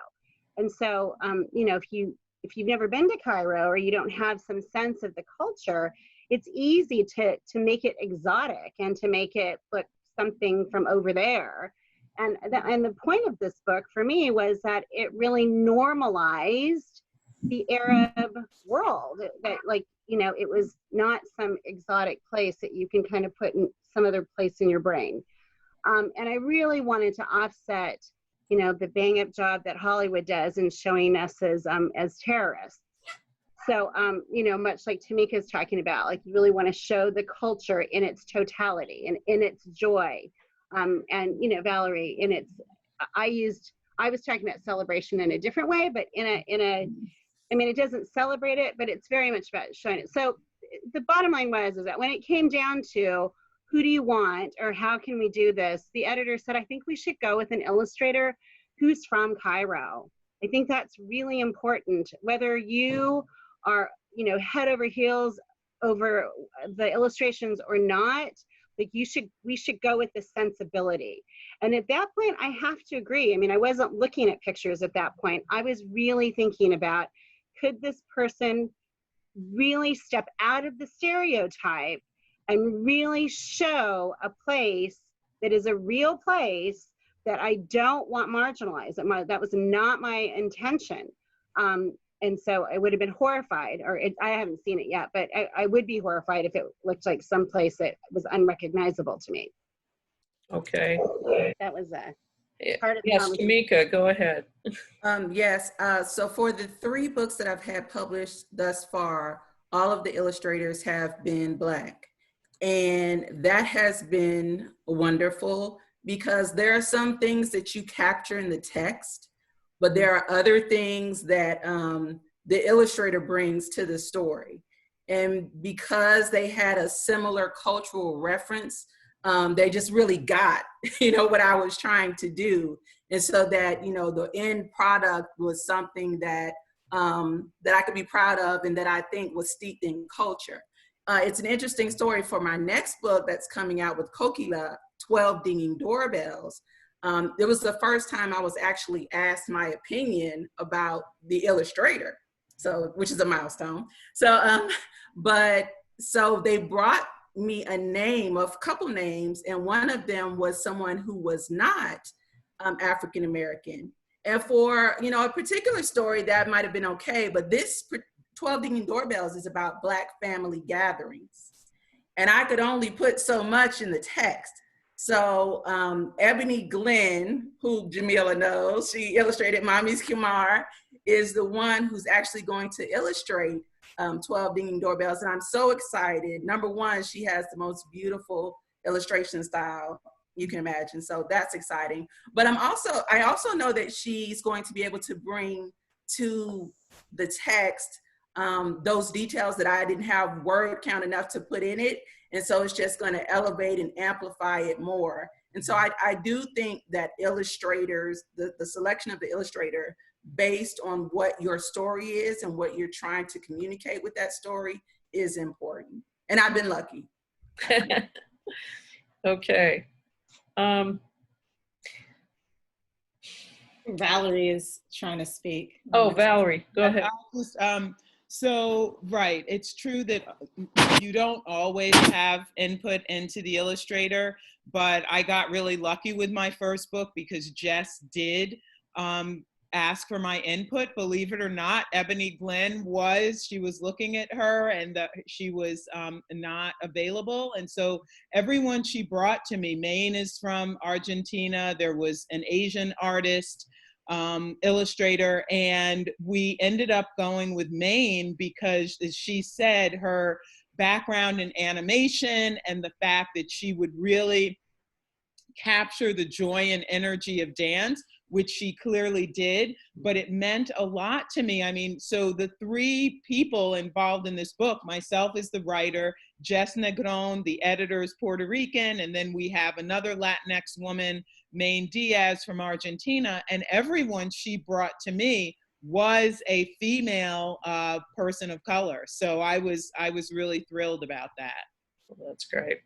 E: And so, if you've never been to Cairo or you don't have some sense of the culture, it's easy to make it exotic and to make it look something from over there. And the point of this book for me was that it really normalized the Arab world, that it was not some exotic place that you can kind of put in some other place in your brain. And I really wanted to offset, the bang up job that Hollywood does in showing us as terrorists. So, you know, much like Tameka's talking about, like you really want to show the culture in its totality and in its joy. And, you know, Valerie, in its, I was talking about celebration in a different way, but I mean, it doesn't celebrate it, but it's very much about showing it. So the bottom line was, is that when it came down to who do you want or how can we do this, the editor said, I think we should go with an illustrator who's from Cairo. I think that's really important, whether you are, you know, head over heels over the illustrations or not. Like we should go with the sensibility. And at that point, I have to agree. I mean, I wasn't looking at pictures at that point. I was really thinking about, could this person really step out of the stereotype and really show a place that is a real place that I don't want marginalized. That was not my intention. And so I would have been horrified, I haven't seen it yet, but I would be horrified if it looked like someplace that was unrecognizable to me.
B: Okay.
E: That was part of the
B: Yes,
E: conversation.
B: Tameka, go ahead.
A: Yes, so for the 3 books that I've had published thus far, all of the illustrators have been Black. And that has been wonderful because there are some things that you capture in the text, but there are other things that the illustrator brings to the story. And because they had a similar cultural reference, they just really got, you know, what I was trying to do. And so that, you know, the end product was something that, that I could be proud of and that I think was steeped in culture. It's an interesting story for my next book that's coming out with Kokila, 12 Dinging Doorbells. It was the first time I was actually asked my opinion about the illustrator, so which is a milestone. So, so they brought me a couple names, and one of them was someone who was not African American. And for, you know, a particular story that might have been okay, but this 12 Dinging Doorbells is about Black family gatherings. And I could only put so much in the text. So Ebony Glenn, who Jamilah knows, she illustrated Mommy's Khimar, is the one who's actually going to illustrate 12 Dinging Doorbells. And I'm so excited. Number one, she has the most beautiful illustration style you can imagine. So that's exciting. But I also know that she's going to be able to bring to the text those details that I didn't have word count enough to put in it. And so it's just going to elevate and amplify it more. And so I do think that illustrators, the selection of the illustrator based on what your story is and what you're trying to communicate with that story is important. And I've been lucky.
B: Okay.
C: Valerie is trying to speak.
B: Oh, Valerie, go ahead.
F: So, right, it's true that you don't always have input into the illustrator, but I got really lucky with my first book because Jess did ask for my input. Believe it or not, Ebony Glenn she was looking at her and she was not available. And so everyone she brought to me, Maine is from Argentina, there was an Asian artist, illustrator, and we ended up going with Maine because, as she said, her background in animation and the fact that she would really capture the joy and energy of dance, which she clearly did, but it meant a lot to me. I mean, so the 3 people involved in this book, myself as the writer, Jess Negron, the editor, is Puerto Rican, and then we have another Latinx woman, Maine Diaz from Argentina, and everyone she brought to me was a female person of color. So I was really thrilled about that.
B: Well, that's great.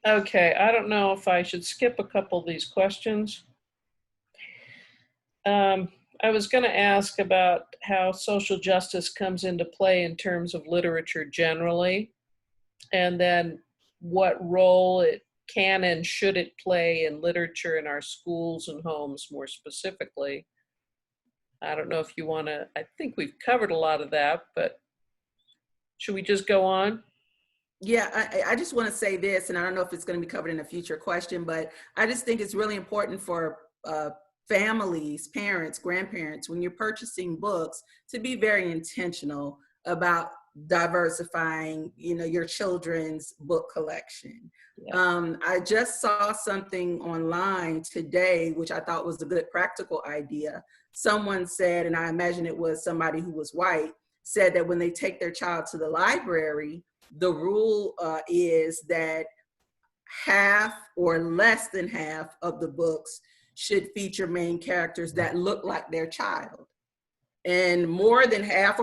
B: Okay, I don't know if I should skip a couple of these questions. I was going to ask about how social justice comes into play in terms of literature generally, and then what role it can and should it play in literature in our schools and homes more specifically. I don't know if you want to, I think we've covered a lot of that, but should we just go on?
A: Yeah, I just want to say this, and I don't know if it's going to be covered in a future question, but I just think it's really important for families, parents, grandparents, when you're purchasing books, to be very intentional about diversifying, your children's book collection.
B: Yeah.
A: I just saw something online today, which I thought was a good practical idea. Someone said, and I imagine it was somebody who was white, said that when they take their child to the library, the rule is that half or less than half of the books should feature main characters that look like their child. And more than half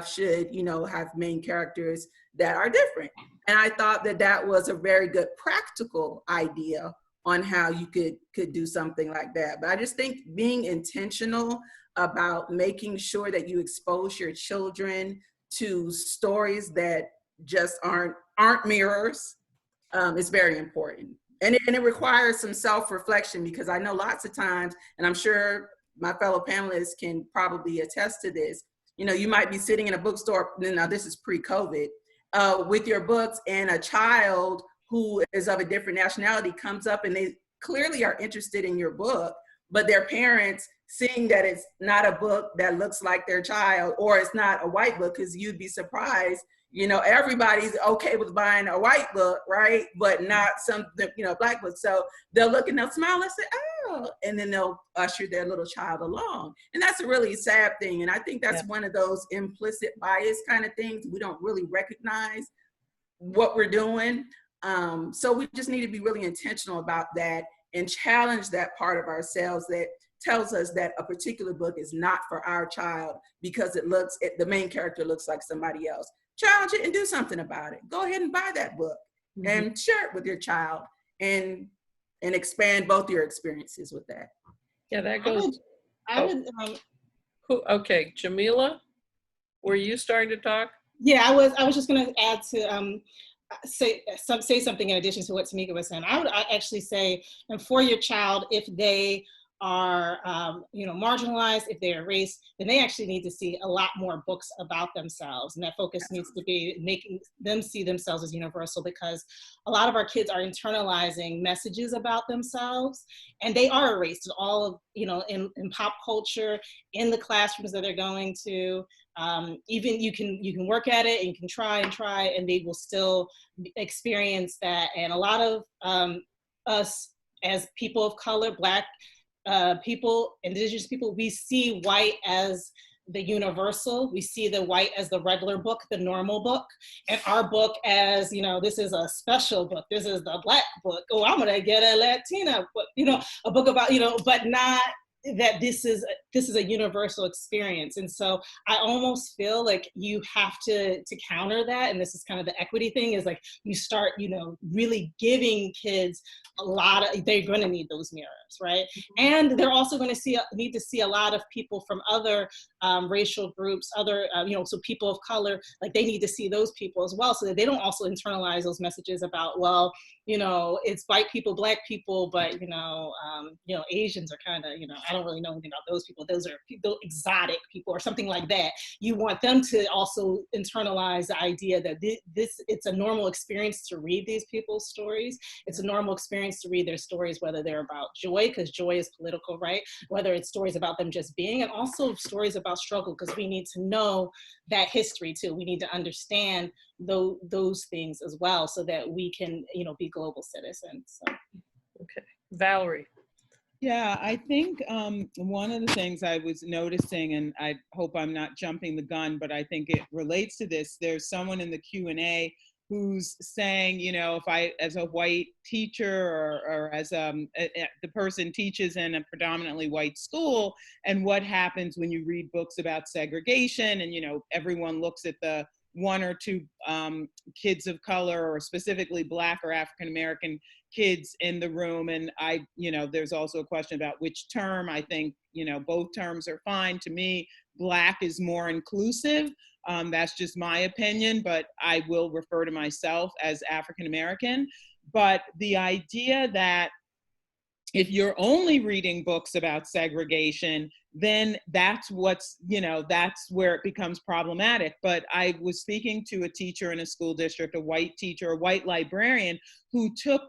A: should, have main characters that are different. And I thought that that was a very good practical idea on how you could do something like that. But I just think being intentional about making sure that you expose your children to stories that just aren't mirrors is very important. And it requires some self-reflection, because I know lots of times, and I'm sure my fellow panelists can probably attest to this, you might be sitting in a bookstore, now this is pre-COVID, with your books, and a child who is of a different nationality comes up and they clearly are interested in your book, but their parents, seeing that it's not a book that looks like their child, or it's not a white book, because you'd be surprised, everybody's okay with buying a white book, right? But not some, black book. So they'll look and they'll smile and say, oh, and then they'll usher their little child along. And that's a really sad thing. And I think that's one of those implicit bias kind of things. We don't really recognize what we're doing. So we just need to be really intentional about that and challenge that part of ourselves that tells us that a particular book is not for our child because the main character looks like somebody else. Challenge it and do something about it. Go ahead and buy that book and share it with your child and expand both your experiences with that.
B: Yeah, that goes.
C: Okay,
B: Jamilah, were you starting to talk?
C: Yeah, I was just going to add to say something in addition to what Tameka was saying. I would actually say, and for your child, if they are marginalized, if they're erased, then they actually need to see a lot more books about themselves, and that focus needs to be making them see themselves as universal, because a lot of our kids are internalizing messages about themselves, and they are erased in all of in pop culture, in the classrooms that they're going to. Even you can work at it and you can try, and they will still experience that. And a lot of us as people of color, Black people, Indigenous people, we see white as the universal. We see the white as the regular book, the normal book, and our book as, this is a special book. This is the Black book. Oh, I'm gonna get a Latina book, a book about, but not that this is a universal experience. And so I almost feel like you have to counter that, and this is kind of the equity thing, is like you start really giving kids they're going to need those mirrors, right? And they're also going to need to see a lot of people from other racial groups, other so people of color, like they need to see those people as well, so that they don't also internalize those messages about, well, it's white people, Black people, but Asians are kind of, I don't really know anything about those people. Those are people, exotic people or something like that. You want them to also internalize the idea that it's a normal experience to read these people's stories. It's a normal experience to read their stories, whether they're about joy, because joy is political, right? Whether it's stories about them just being, and also stories about struggle, because we need to know that history too. We need to understand those things as well, so that we can, be global citizens. So.
B: Okay, Valerie.
F: Yeah, I think one of the things I was noticing, and I hope I'm not jumping the gun, but I think it relates to this. There's someone in the Q&A who's saying, if I, as a white teacher, or as the person teaches in a predominantly white school, and what happens when you read books about segregation, and everyone looks at the one or two kids of color, or specifically Black or African American kids in the room. And there's also a question about which term. I think, both terms are fine. To me, Black is more inclusive. That's just my opinion, but I will refer to myself as African American. But the idea that if you're only reading books about segregation, then that's what's, that's where it becomes problematic. But I was speaking to a teacher in a school district, a white teacher, a white librarian, who took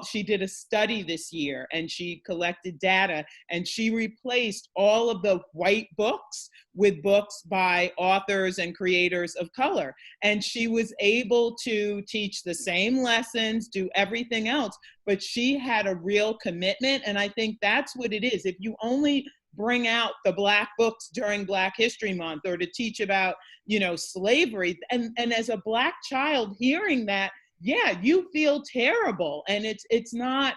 F: she did a study this year and she collected data and she replaced all of the white books with books by authors and creators of color. And she was able to teach the same lessons, do everything else, but she had a real commitment. And I think that's what it is. If you only bring out the Black books during Black History Month or to teach about, slavery, and as a Black child hearing that, yeah, you feel terrible. And it's not,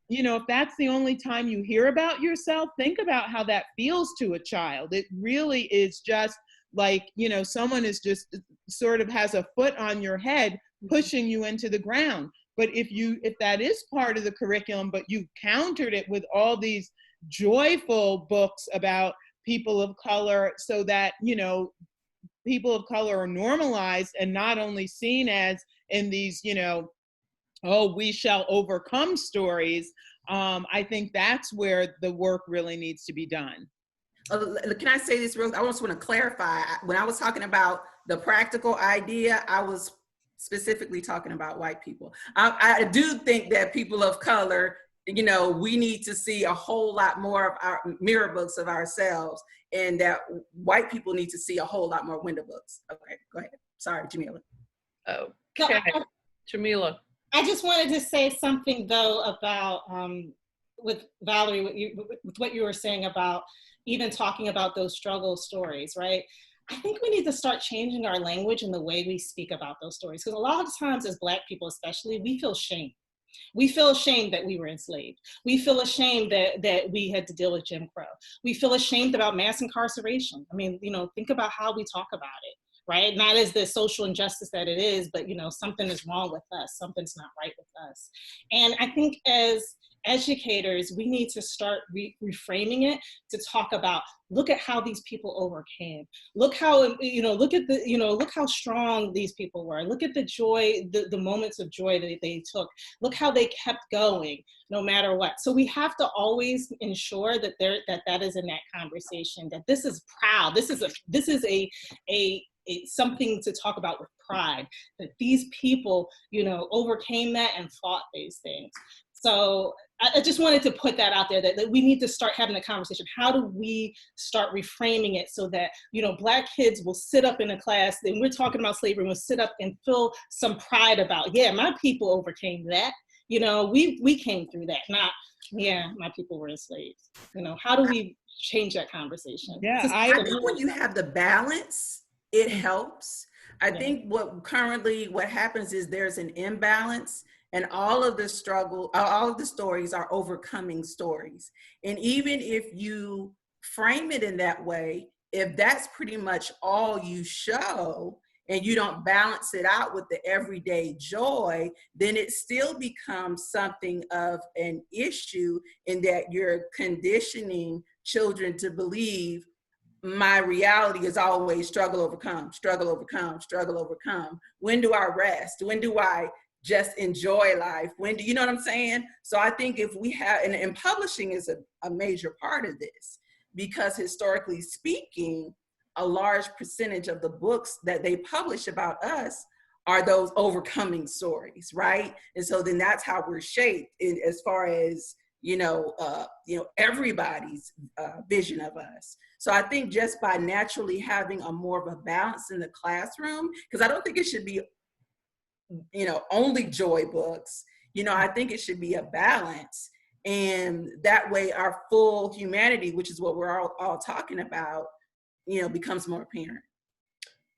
F: if that's the only time you hear about yourself, think about how that feels to a child. It really is just like, someone is just sort of has a foot on your head pushing you into the ground. But if that is part of the curriculum, but you countered it with all these joyful books about people of color so that, people of color are normalized and not only seen as in these, oh, we shall overcome stories. I think that's where the work really needs to be done.
A: Can I say this real? I just want to clarify. When I was talking about the practical idea, I was specifically talking about white people. I do think that people of color, we need to see a whole lot more of our mirror books of ourselves, and that white people need to see a whole lot more window books. Okay, go ahead. Sorry, Jamilah.
B: Okay, Jamilah.
C: I just wanted to say something though about with Valerie, with what you were saying about even talking about those struggle stories, right? I think we need to start changing our language and the way we speak about those stories, because a lot of times as Black people especially, we feel shame. We feel ashamed that we were enslaved. We feel ashamed that we had to deal with Jim Crow. We feel ashamed about mass incarceration. I mean, think about how we talk about it, right? Not as the social injustice that it is, but something is wrong with us. Something's not right with us. And I think as educators, we need to start reframing it to talk about, look at how these people overcame. Look how, look how strong these people were. Look at the joy, the moments of joy that they took. Look how they kept going no matter what. So we have to always ensure that that is in that conversation, that this is proud. This is a something to talk about with pride, that these people, overcame that and fought these things. So I just wanted to put that out there, that we need to start having a conversation. How do we start reframing it so that, Black kids will sit up in a class, and we're talking about slavery, will sit up and feel some pride about, yeah, my people overcame that. We came through that, not, yeah, my people were enslaved. How do we change that conversation?
F: Yeah,
A: I think when you have the balance, it helps. I think what happens is there's an imbalance, and all of the stories are overcoming stories. And even if you frame it in that way, if that's pretty much all you show and you don't balance it out with the everyday joy, then it still becomes something of an issue in that you're conditioning children to believe my reality is always struggle, overcome, struggle, overcome, struggle, overcome. When do I rest? When do I just enjoy life? When do you know what I'm saying? So I think if we have, and publishing is a major part of this, because historically speaking, a large percentage of the books that they publish about us are those overcoming stories, right? And so then that's how we're shaped as far as, everybody's vision of us. So I think just by naturally having a more of a balance in the classroom, because I don't think it should be, only joy books, I think it should be a balance. And that way our full humanity, which is what we're all talking about, becomes more apparent.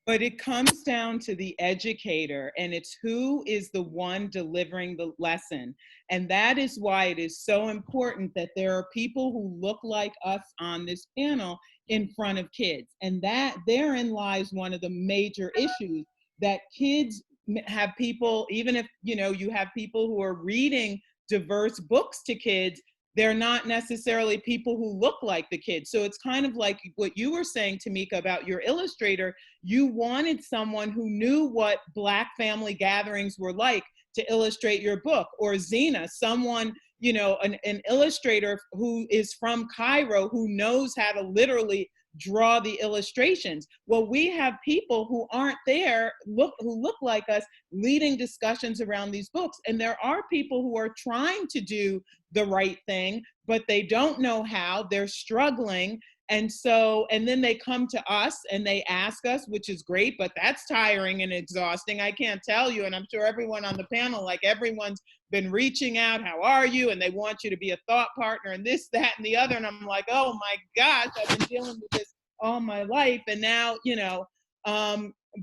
F: But it comes down to the educator, and it's who is the one delivering the lesson. And that is why it is so important that there are people who look like us on this panel in front of kids. And that therein lies one of the major issues, that kids have people, even if, you have people who are reading diverse books to kids, they're not necessarily people who look like the kids. So it's kind of like what you were saying, Tameka, about your illustrator. You wanted someone who knew what Black family gatherings were like to illustrate your book, or Zeena, someone, you know, an illustrator who is from Cairo who knows how to literally draw the illustrations. Well, we have people who aren't there, who look like us, leading discussions around these books. And there are people who are trying to do the right thing, but they don't know how, they're struggling. And so, and then they come to us and they ask us, which is great, but that's tiring and exhausting. I can't tell you, and I'm sure everyone on the panel, like everyone's been reaching out, how are you? And they want you to be a thought partner and this, that, and the other. And I'm like, oh my gosh, I've been dealing with this all my life. And now, you know,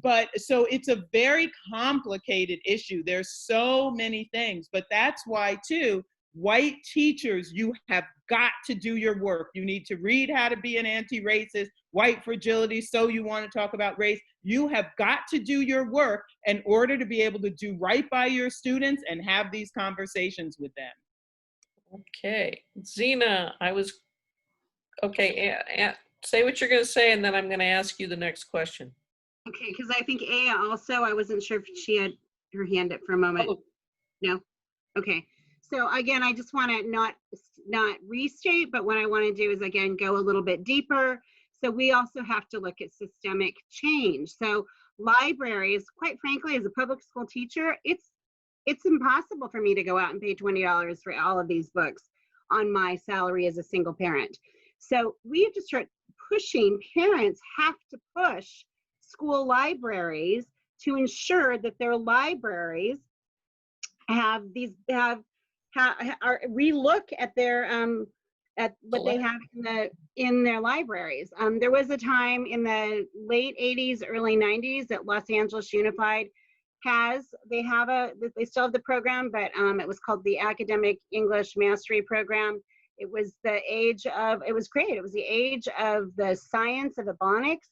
F: but so it's a very complicated issue. There's so many things, but that's why too, white teachers, you have got to do your work. You need to read How to Be an Anti-Racist, White Fragility, So You Want to Talk About Race. You have got to do your work in order to be able to do right by your students and have these conversations with them.
B: Okay, Zeena, say what you're going to say, and then I'm going to ask you the next question.
E: Okay, because I think Aya also, I wasn't sure if she had her hand up for a moment.
B: Oh.
E: No? Okay. So again, I just want to not restate, but what I want to do is, again, go a little bit deeper. So we also have to look at systemic change. So libraries, quite frankly, as a public school teacher, it's impossible for me to go out and pay $20 for all of these books on my salary as a single parent. So we have to start pushing, parents have to push school libraries to ensure that their libraries relook at their at what they have in their libraries. There was a time in the late 80s, early 90s that Los Angeles Unified they still have the program, but it was called the Academic English Mastery Program. It was the age of, it was great. It was the age of the science of Ebonics.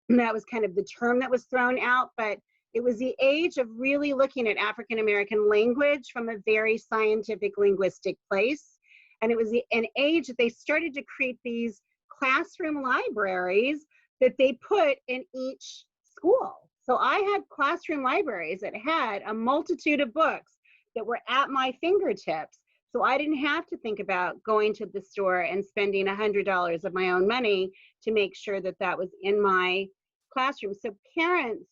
E: That was kind of the term that was thrown out, but it was the age of really looking at African American language from a very scientific linguistic place. And it was an age that they started to create these classroom libraries that they put in each school. So I had classroom libraries that had a multitude of books that were at my fingertips. So I didn't have to think about going to the store and spending $100 of my own money to make sure that that was in my classroom. So parents,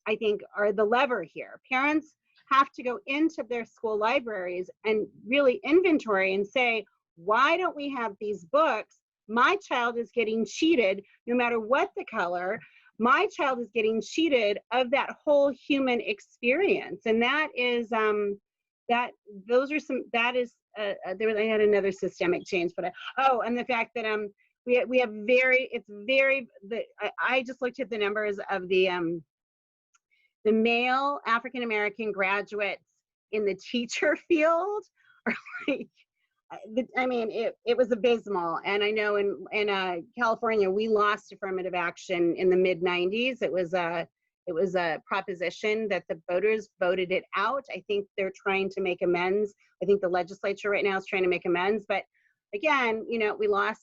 E: I think, are the lever here. Parents have to go into their school libraries and really inventory and say, why don't we have these books? My child is getting cheated, no matter what the color. My child is getting cheated of that whole human experience. And that is, I had another systemic change, but and the fact that we have I just looked at the numbers of the male African American graduates in the teacher field are like, I mean, it was abysmal. And I know in California, we lost affirmative action in the mid 90s. It was a proposition that the voters voted it out. I think they're trying to make amends. I think the legislature right now is trying to make amends. But again, you know, we lost.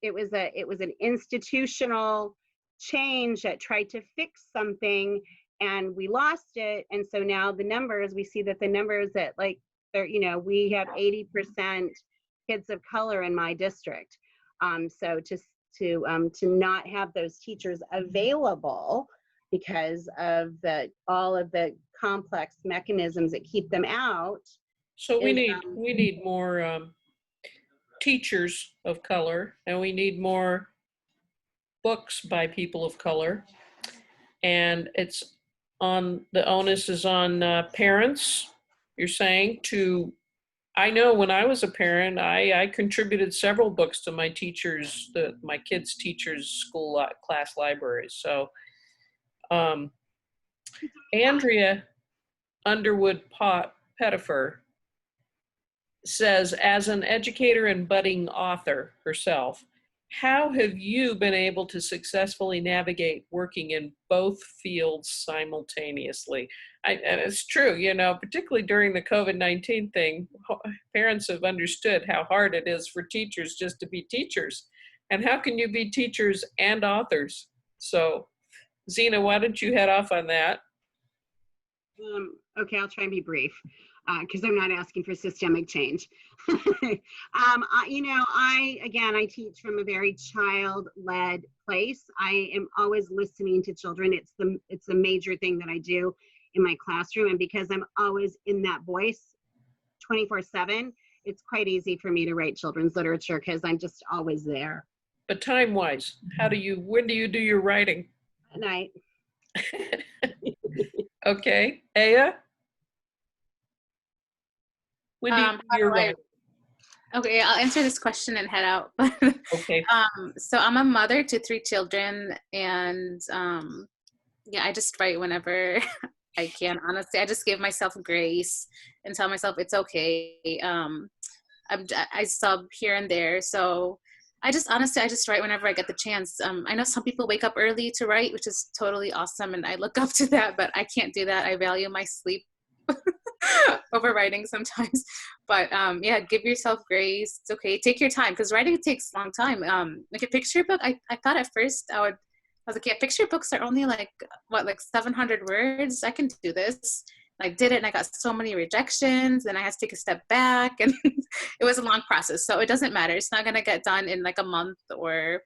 E: It was an institutional change that tried to fix something, and we lost it. And so now the numbers, we see that the numbers that, like, they're, you know, we have 80% kids of color in my district. So to not have those teachers available because of all of the complex mechanisms that keep them out.
B: So we need more teachers of color, and we need more books by people of color. And the onus is on parents, you're saying, I know when I was a parent, I contributed several books to my teachers, my kids' teachers' school class libraries. So Andrea Underwood Pettifer says, as an educator and budding author herself, how have you been able to successfully navigate working in both fields simultaneously? And it's true, you know, particularly during the COVID-19 thing, parents have understood how hard it is for teachers just to be teachers. And how can you be teachers and authors? So, Zeena, why don't you head off on that?
E: Okay, I'll try and be brief because I'm not asking for systemic change. I teach from a very child-led place. I am always listening to children. It's a major thing that I do in my classroom, and because I'm always in that voice 24/7, it's quite easy for me to write children's literature because I'm just always there.
B: But time-wise, when do you do your writing?
E: At night.
B: Okay, Aya? When do you do your writing?
D: Okay, I'll answer this question and head out.
B: Okay.
D: So I'm a mother to 3 children, and I just write whenever I can. Honestly, I just give myself grace and tell myself it's okay. I sub here and there, so I just write whenever I get the chance. I know some people wake up early to write, which is totally awesome, and I look up to that, but I can't do that. I value my sleep over writing sometimes. But give yourself grace. It's okay. Take your time, because writing takes a long time. Like a picture book, I thought at first I was like, yeah, picture books are only like 700 words. I can do this. I did it, and I got so many rejections, and I had to take a step back, and it was a long process. So it doesn't matter. It's not gonna get done in like a month or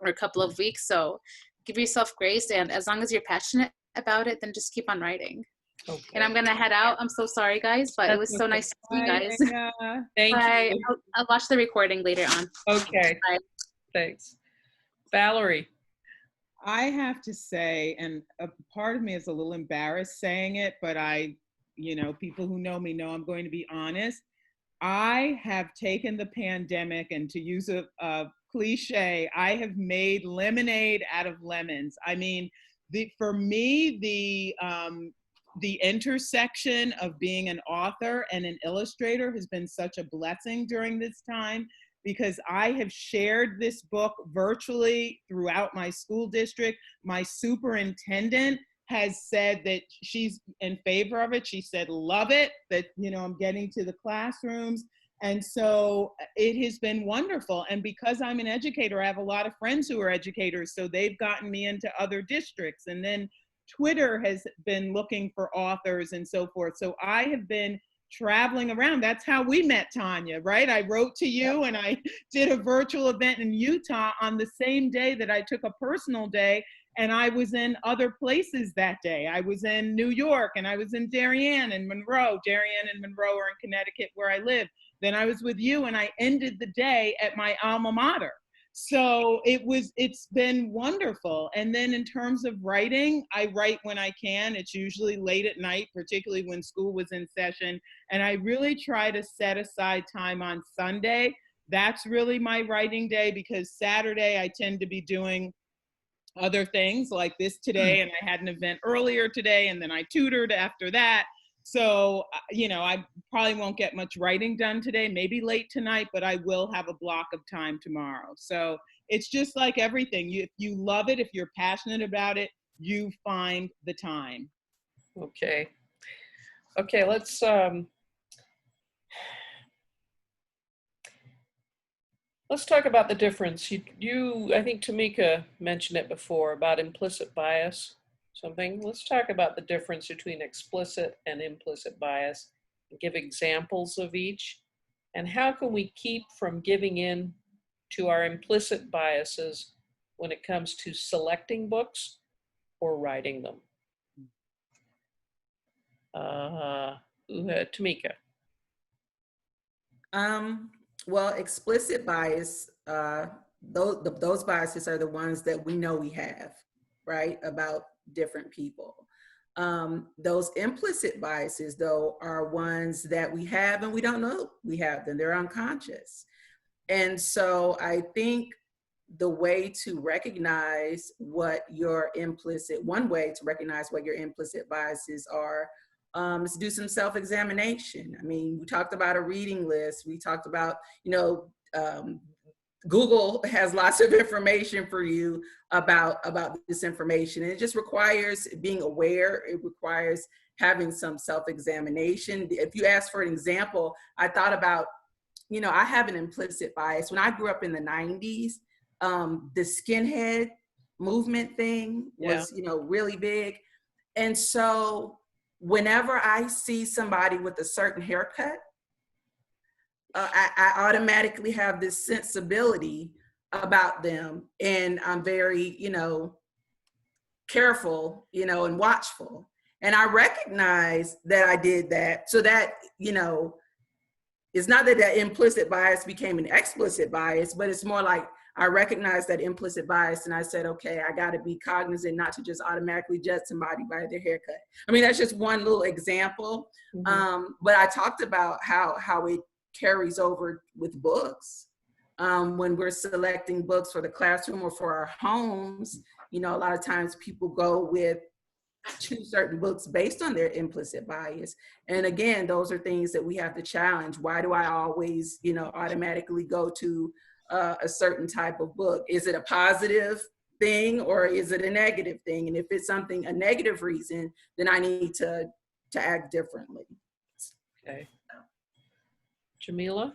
D: a couple of weeks. So give yourself grace, and as long as you're passionate about it, then just keep on writing. Okay. And I'm gonna head out. I'm so sorry, guys, but it was so nice to see you guys.
B: Thank you.
D: I'll watch the recording later on.
B: Okay. Bye. Thanks. Valerie.
F: I have to say, and a part of me is a little embarrassed saying it, but people who know me know I'm going to be honest. I have taken the pandemic, and to use a cliche, I have made lemonade out of lemons. I mean, for me, the intersection of being an author and an illustrator has been such a blessing during this time, because I have shared this book virtually throughout my school district. My superintendent has said that she's in favor of it. She said, love it, that, I'm getting to the classrooms. And so it has been wonderful. And because I'm an educator, I have a lot of friends who are educators, so they've gotten me into other districts. And then Twitter has been looking for authors and so forth. So I have been traveling around. That's how we met, Tanya, right? I wrote to you, and I did a virtual event in Utah on the same day that I took a personal day, and I was in other places that day. I was in New York, and I was in Darien and Monroe. Darien and Monroe are in Connecticut, where I live. Then I was with you, and I ended the day at my alma mater. So it's been wonderful. And then in terms of writing, I write when I can. It's usually late at night, particularly when school was in session. And I really try to set aside time on Sunday. That's really my writing day, because Saturday I tend to be doing other things like this today. And I had an event earlier today, and then I tutored after that. So, I probably won't get much writing done today, maybe late tonight, but I will have a block of time tomorrow. So it's just like everything. If you love it, if you're passionate about it, you find the time.
B: Okay. Okay, let's talk about the difference. I think Tameka mentioned it before about implicit bias. Let's talk about the difference between explicit and implicit bias, and give examples of each, and how can we keep from giving in to our implicit biases when it comes to selecting books or writing them. Tameka.
A: Well, explicit bias, those biases are the ones that we know we have, right, about different people. Those implicit biases, though, are ones that we have and we don't know we have them. They're unconscious. And so I think the way to recognize what your one way to recognize what your implicit biases are is to do some self-examination. I mean, we talked about a reading list. We talked about, Google has lots of information for you about this information. And it just requires being aware. It requires having some self-examination. If you ask for an example, I thought about, I have an implicit bias. When I grew up in the 90s, the skinhead movement thing was, really big. And so whenever I see somebody with a certain haircut, I automatically have this sensibility about them, and I'm very, careful, and watchful. And I recognize that I did that, so that, it's not that that implicit bias became an explicit bias, but it's more like I recognize that implicit bias, and I said, okay, I got to be cognizant not to just automatically judge somebody by their haircut. I mean, that's just one little example. But I talked about how it carries over with books. When we're selecting books for the classroom or for our homes, a lot of times people choose certain books based on their implicit bias. And again, those are things that we have to challenge. Why do I always, automatically go to a certain type of book? Is it a positive thing or is it a negative thing? And if it's a negative reason, then I need to act differently.
B: Okay. Jamilah?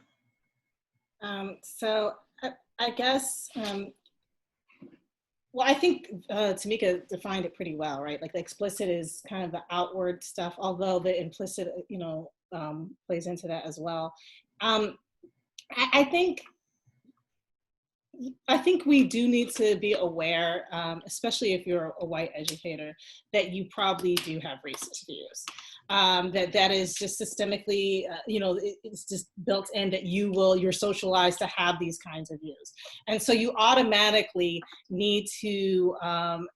C: So I guess, well, I think Tameka defined it pretty well, right? Like the explicit is kind of the outward stuff, although the implicit, plays into that as well. I think we do need to be aware, especially if you're a white educator, that you probably do have racist views. That is just systemically, it's just built in that you're socialized to have these kinds of views. And so you automatically need to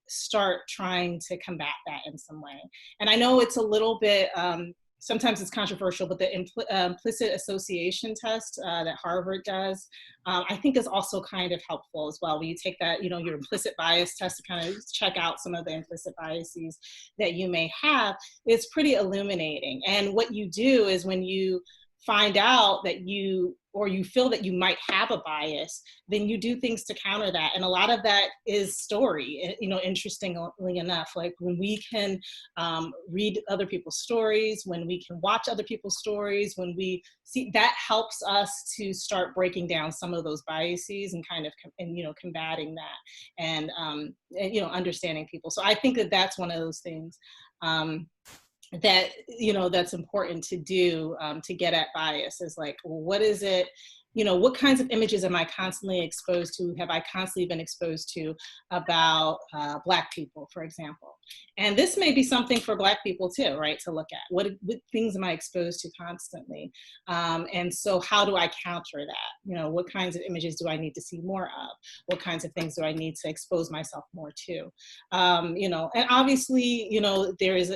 C: start trying to combat that in some way. And I know it's a little bit, sometimes it's controversial, but the implicit association test that Harvard does, I think is also kind of helpful as well. When you take that, your implicit bias test to kind of check out some of the implicit biases that you may have, it's pretty illuminating. And what you do is when you find out that you feel that you might have a bias, then you do things to counter that. And a lot of that is story, interestingly enough, like when we can read other people's stories, when we can watch other people's stories, when we see, that helps us to start breaking down some of those biases and kind of, combating that and understanding people. So I think that that's one of those things that that's important to do to get at bias, is like, well, what is it, what kinds of images am I constantly exposed to, have I constantly been exposed to about Black people, for example. And this may be something for Black people too, right, to look at. What things am I exposed to constantly? And so how do I counter that? What kinds of images do I need to see more of? What kinds of things do I need to expose myself more to? And obviously, there is,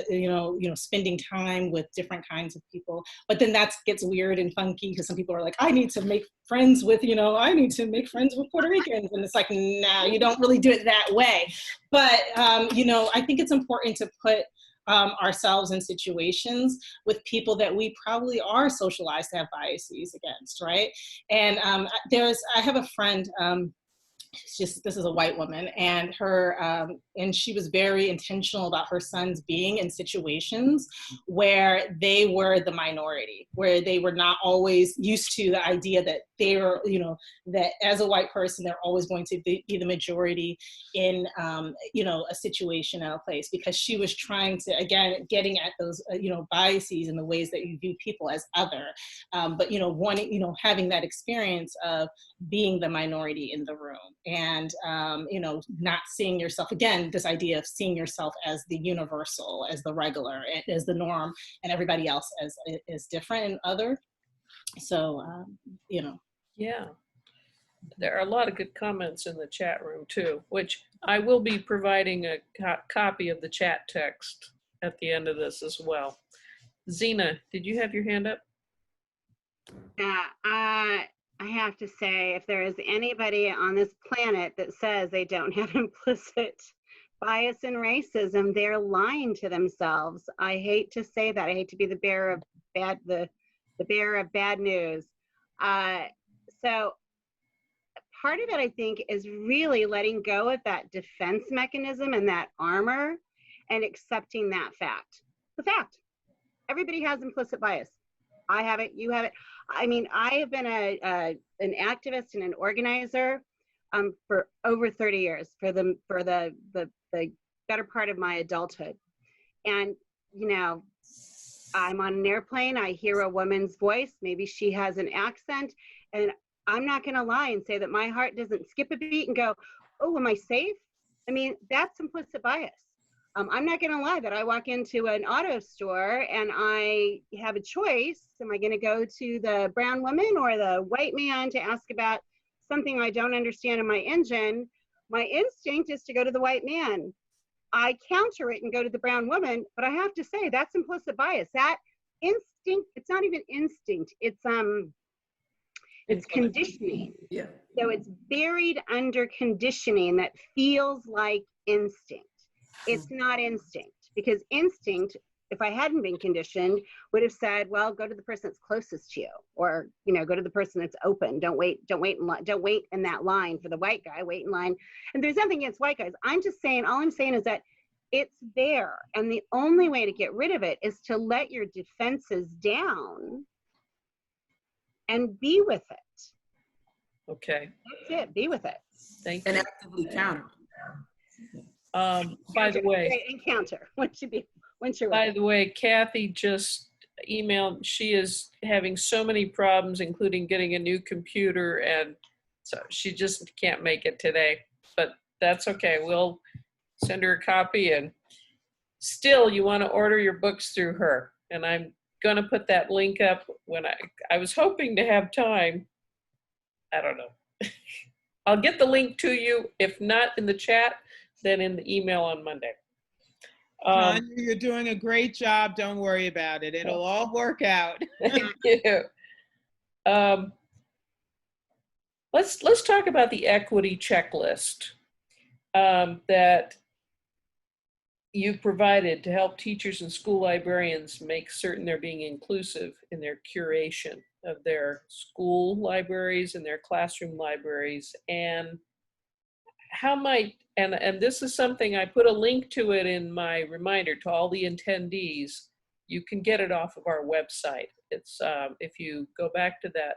C: spending time with different kinds of people, but then that gets weird and funky because some people are like, I need to make friends with Puerto Ricans. And it's like, no, you don't really do it that way. But, I think it's important to put ourselves in situations with people that we probably are socialized to have biases against, right? And I have a friend, this is a white woman, and and she was very intentional about her sons being in situations where they were the minority, where they were not always used to the idea that they're, that as a white person, they're always going to be the majority in, a situation or a place, because she was trying to, again, getting at those, biases and the ways that you view people as other, but, wanting, having that experience of being the minority in the room. And, not seeing yourself, again, this idea of seeing yourself as the universal, as the regular, as the norm, and everybody else as different and other. So,
B: Yeah. There are a lot of good comments in the chat room too, which I will be providing a copy of the chat text at the end of this as well. Zeena, did you have your hand up?
E: Yeah, I have to say, if there is anybody on this planet that says they don't have implicit bias and racism, they're lying to themselves. I hate to say that. I hate to be the bearer of bad news. So part of it, I think, is really letting go of that defense mechanism and that armor and accepting that fact. The fact. Everybody has implicit bias. I have it, you have it. I mean, I have been an activist and an organizer for over 30 years, for the better part of my adulthood. And, I'm on an airplane, I hear a woman's voice, maybe she has an accent, and I'm not going to lie and say that my heart doesn't skip a beat and go, oh, am I safe? I mean, that's implicit bias. I'm not going to lie that I walk into an auto store and I have a choice. Am I going to go to the brown woman or the white man to ask about something I don't understand in my engine? My instinct is to go to the white man. I counter it and go to the brown woman, but I have to say that's implicit bias. That instinct, it's not even instinct, it's conditioning.
A: Yeah.
E: So it's buried under conditioning that feels like instinct. It's not instinct, because instinct, if I hadn't been conditioned, would have said, well, go to the person that's closest to you, or, you know, go to the person that's open. Don't wait in that line for the white guy, wait in line. And there's nothing against white guys. I'm just saying, all I'm saying is that it's there. And the only way to get rid of it is to let your defenses down and be with it.
B: Okay.
E: That's it, be with it.
B: Thank
A: And
B: you.
A: actively counter.
B: By the way,
E: Encounter. Once you're
B: by
E: with
B: the way, Kathy just emailed, she is having so many problems, including getting a new computer, and so she just can't make it today, but that's okay. We'll send her a copy, and still you want to order your books through her. And I'm going to put that link up when I was hoping to have time. I don't know. I'll get the link to you. If not in the chat, then in the email on Monday.
F: Tanya, you're doing a great job. Don't worry about it. It'll all work out.
B: Thank you. Let's talk about the equity checklist that you provided to help teachers and school librarians make certain they're being inclusive in their curation of their school libraries and their classroom libraries. And how might, and this is something, I put a link to it in my reminder to all the attendees. You can get it off of our website. It's, if you go back to that,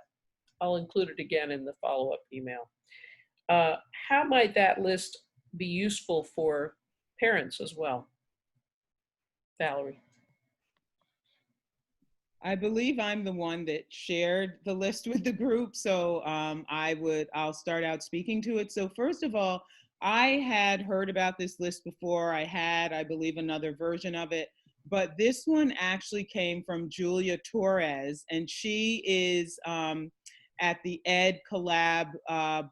B: I'll include it again in the follow-up email. How might that list be useful for parents as well? Valerie.
F: I believe I'm the one that shared the list with the group, so I'll start out speaking to it. So first of all, I had heard about this list before. I believe, another version of it, but this one actually came from Julia Torres, and she is at the Ed Collab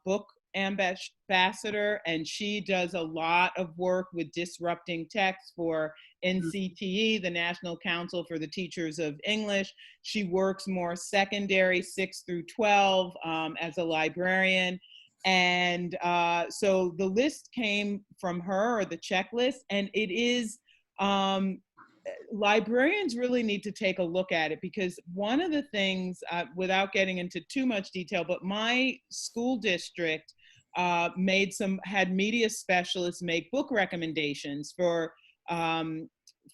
F: book ambassador, and she does a lot of work with disrupting text for NCTE, the National Council for the Teachers of English. She works more secondary 6 through 12 as a librarian. And so the list came from her, or the checklist, and it is, librarians really need to take a look at it, because one of the things, without getting into too much detail, but my school district had media specialists make book recommendations for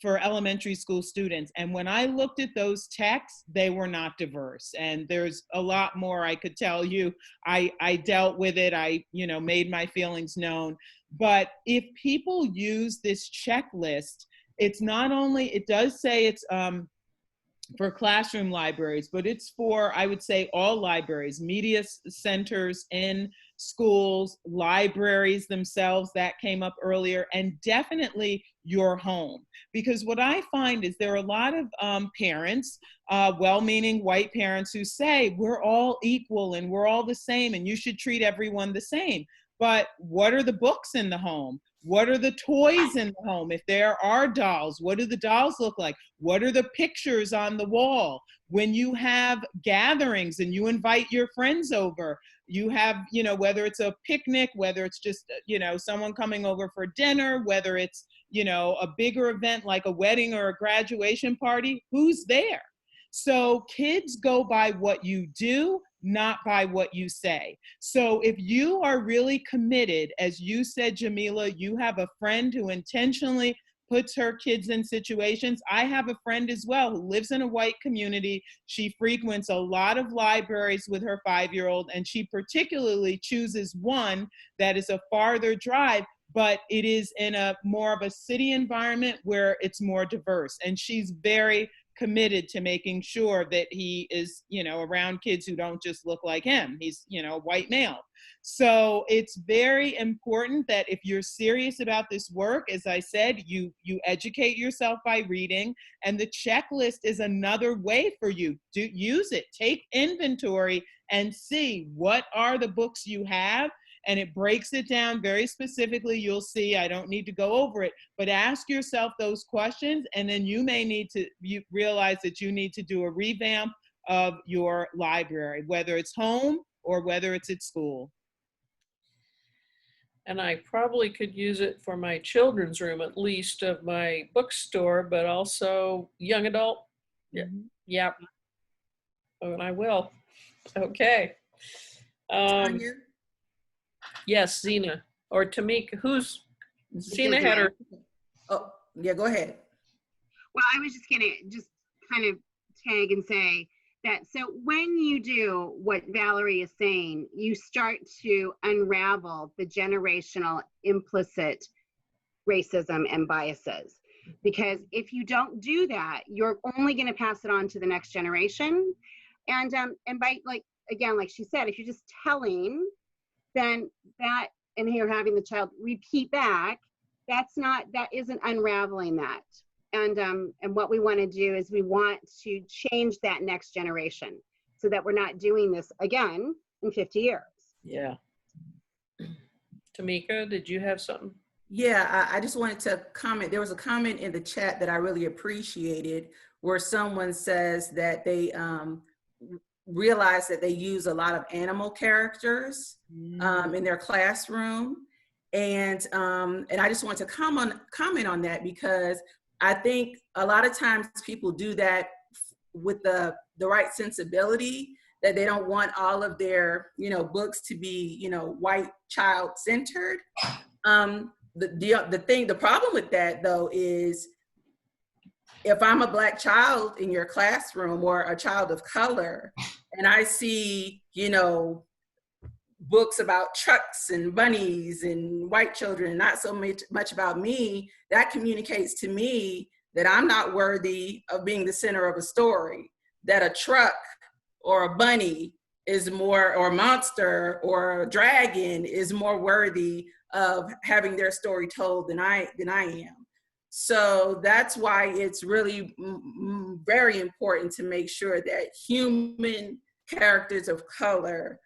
F: elementary school students. And when I looked at those texts, they were not diverse. And there's a lot more I could tell you. I dealt with it. I, made my feelings known. But if people use this checklist, it's not only, it does say it's for classroom libraries, but it's for, I would say, all libraries, media centers in schools, libraries themselves, that came up earlier, and definitely your home. Because what I find is there are a lot of parents, well-meaning white parents, who say, we're all equal and we're all the same and you should treat everyone the same. But what are the books in the home? What are the toys in the home? If there are dolls, what do the dolls look like? What are the pictures on the wall? When you have gatherings and you invite your friends over, you have, whether it's a picnic, whether it's just, someone coming over for dinner, whether it's, a bigger event like a wedding or a graduation party, who's there? So kids go by what you do, not by what you say. So if you are really committed, as you said, Jamilah, you have a friend who intentionally puts her kids in situations. I have a friend as well who lives in a white community. She frequents a lot of libraries with her 5-year-old, and she particularly chooses one that is a farther drive, but it is in a more of a city environment where it's more diverse. And she's very committed to making sure that he is, you know, around kids who don't just look like him. He's, you know, a white male. So it's very important that if you're serious about this work, as I said, you educate yourself by reading, and the checklist is another way for you to use it. Take inventory and see what are the books you have, and it breaks it down very specifically. You'll see, I don't need to go over it, but ask yourself those questions, and then you may need to realize that you need to do a revamp of your library, whether it's home or whether it's at school.
B: And I probably could use it for my children's room, at least of my bookstore, but also young adult. Yeah. Yep. Oh, and I will. Okay.
A: Tanya?
B: Yes, Zeena or Tameka. Who's Zeena had her?
A: Oh, yeah, go ahead.
E: Well, I was just gonna kind of tag and say that, so when you do what Valerie is saying, you start to unravel the generational implicit racism and biases. Because if you don't do that, you're only going to pass it on to the next generation. And by, like, again, like she said, if you're just telling, then that, and you're having the child repeat back, that isn't unraveling that. And what we want to do is we want to change that next generation so that we're not doing this again in 50 years.
B: Yeah. Tameka, did you have something?
A: Yeah, I just wanted to comment. There was a comment in the chat that I really appreciated where someone says that they realize that they use a lot of animal characters in their classroom. And I just want to comment on that, because I think a lot of times people do that with the right sensibility, that they don't want all of their, books to be, white child centered. The problem with that though is, if I'm a Black child in your classroom or a child of color, and I see, books about trucks and bunnies and white children, not so much about me, that communicates to me that I'm not worthy of being the center of a story, that a truck or a bunny is more, or a monster or a dragon is more worthy of having their story told than I am. So that's why it's really very important to make sure that human characters of color,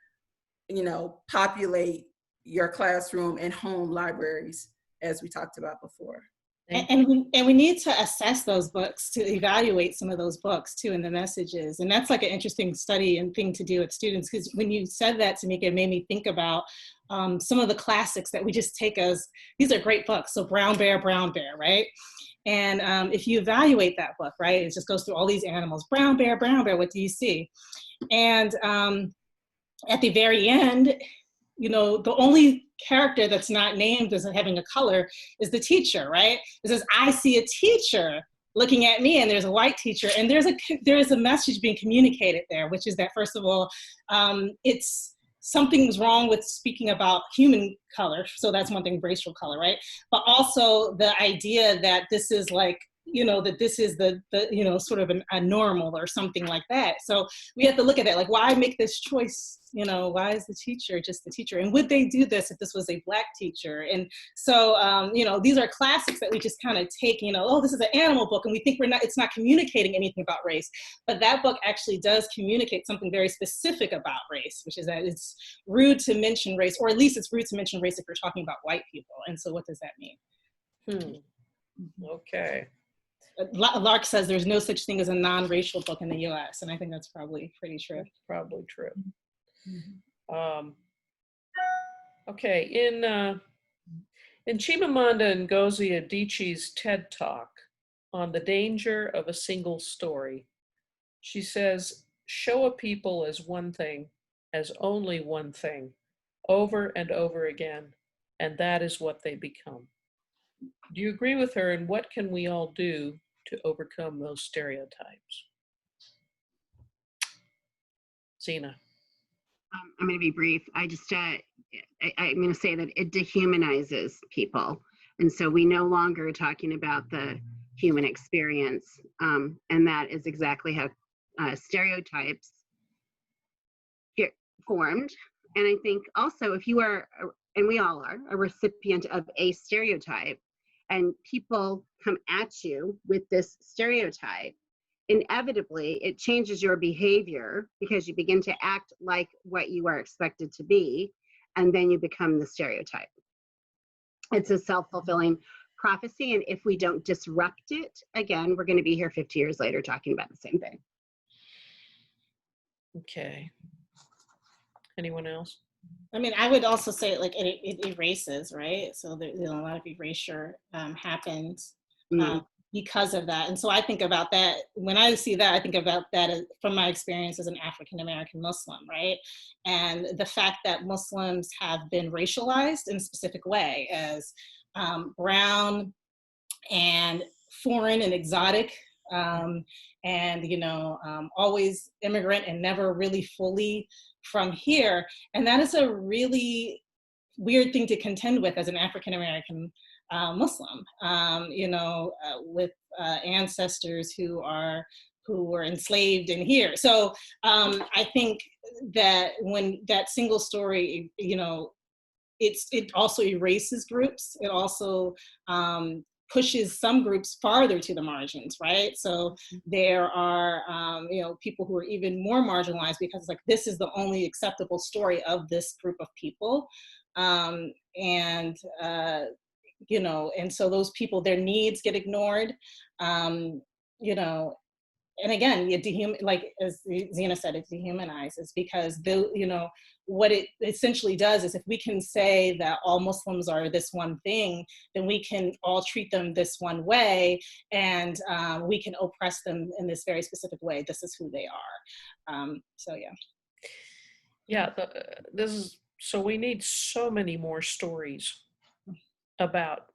A: populate your classroom and home libraries, as we talked about before.
C: And we need to assess those books, to evaluate some of those books too, and the messages. And that's like an interesting study and thing to do with students, because when you said that to me, it made me think about some of the classics that we just take as, these are great books. So Brown Bear, right? And if you evaluate that book, right, it just goes through all these animals. Brown Bear, what do you see? And at the very end, the only character that's not named as having a color is the teacher, right? It says, I see a teacher looking at me, and there's a white teacher, and there is a message being communicated there, which is that, first of all, something's wrong with speaking about human color. So that's one thing, racial color, right? But also the idea that this is like, that this is the sort of a normal or something like that. So we have to look at that, like, why make this choice? Why is the teacher just the teacher? And would they do this if this was a Black teacher? And so, these are classics that we just kind of take, oh, this is an animal book, and we think it's not communicating anything about race. But that book actually does communicate something very specific about race, which is that it's rude to mention race, or at least it's rude to mention race if you're talking about white people. And so what does that mean?
B: Okay.
C: Lark says there's no such thing as a non-racial book in the US, and I think that's probably pretty true.
B: That's probably true. Okay, in Chimamanda Ngozi Adichie's TED Talk on the danger of a single story, she says, show a people as one thing, as only one thing, over and over again, and that is what they become. Do you agree with her, and what can we all do to overcome those stereotypes? Zeena.
E: I'm going to be brief. I'm going to say that it dehumanizes people. And so we no longer are talking about the human experience. And that is exactly how stereotypes get formed. And I think also if you are, and we all are, a recipient of a stereotype, and people come at you with this stereotype, inevitably it changes your behavior because you begin to act like what you are expected to be, and then you become the stereotype. It's a self-fulfilling prophecy, and if we don't disrupt it, again, we're going to be here 50 years later talking about the same thing.
B: Okay. Anyone else?
C: I mean, I would also say like it erases, right? So there, you know, a lot of erasure happens because of that. And so I think about that, when I see that, I think about that as, from my experience as an African-American Muslim, right? And the fact that Muslims have been racialized in a specific way as brown and foreign and exotic, and, you know, always immigrant and never really fully from here. And that is a really weird thing to contend with as an African-American Muslim, you know, with ancestors who were enslaved in here. So I think that when that single story, you know, it also erases groups. It also pushes some groups farther to the margins, right? So there are, you know, people who are even more marginalized because like this is the only acceptable story of this group of people. You know, and so those people, their needs get ignored, you know, and again, like as Zeena said, it dehumanizes because you know, what it essentially does is if we can say that all Muslims are this one thing, then we can all treat them this one way, and we can oppress them in this very specific way. This is who they are. So yeah.
B: Yeah, so we need so many more stories about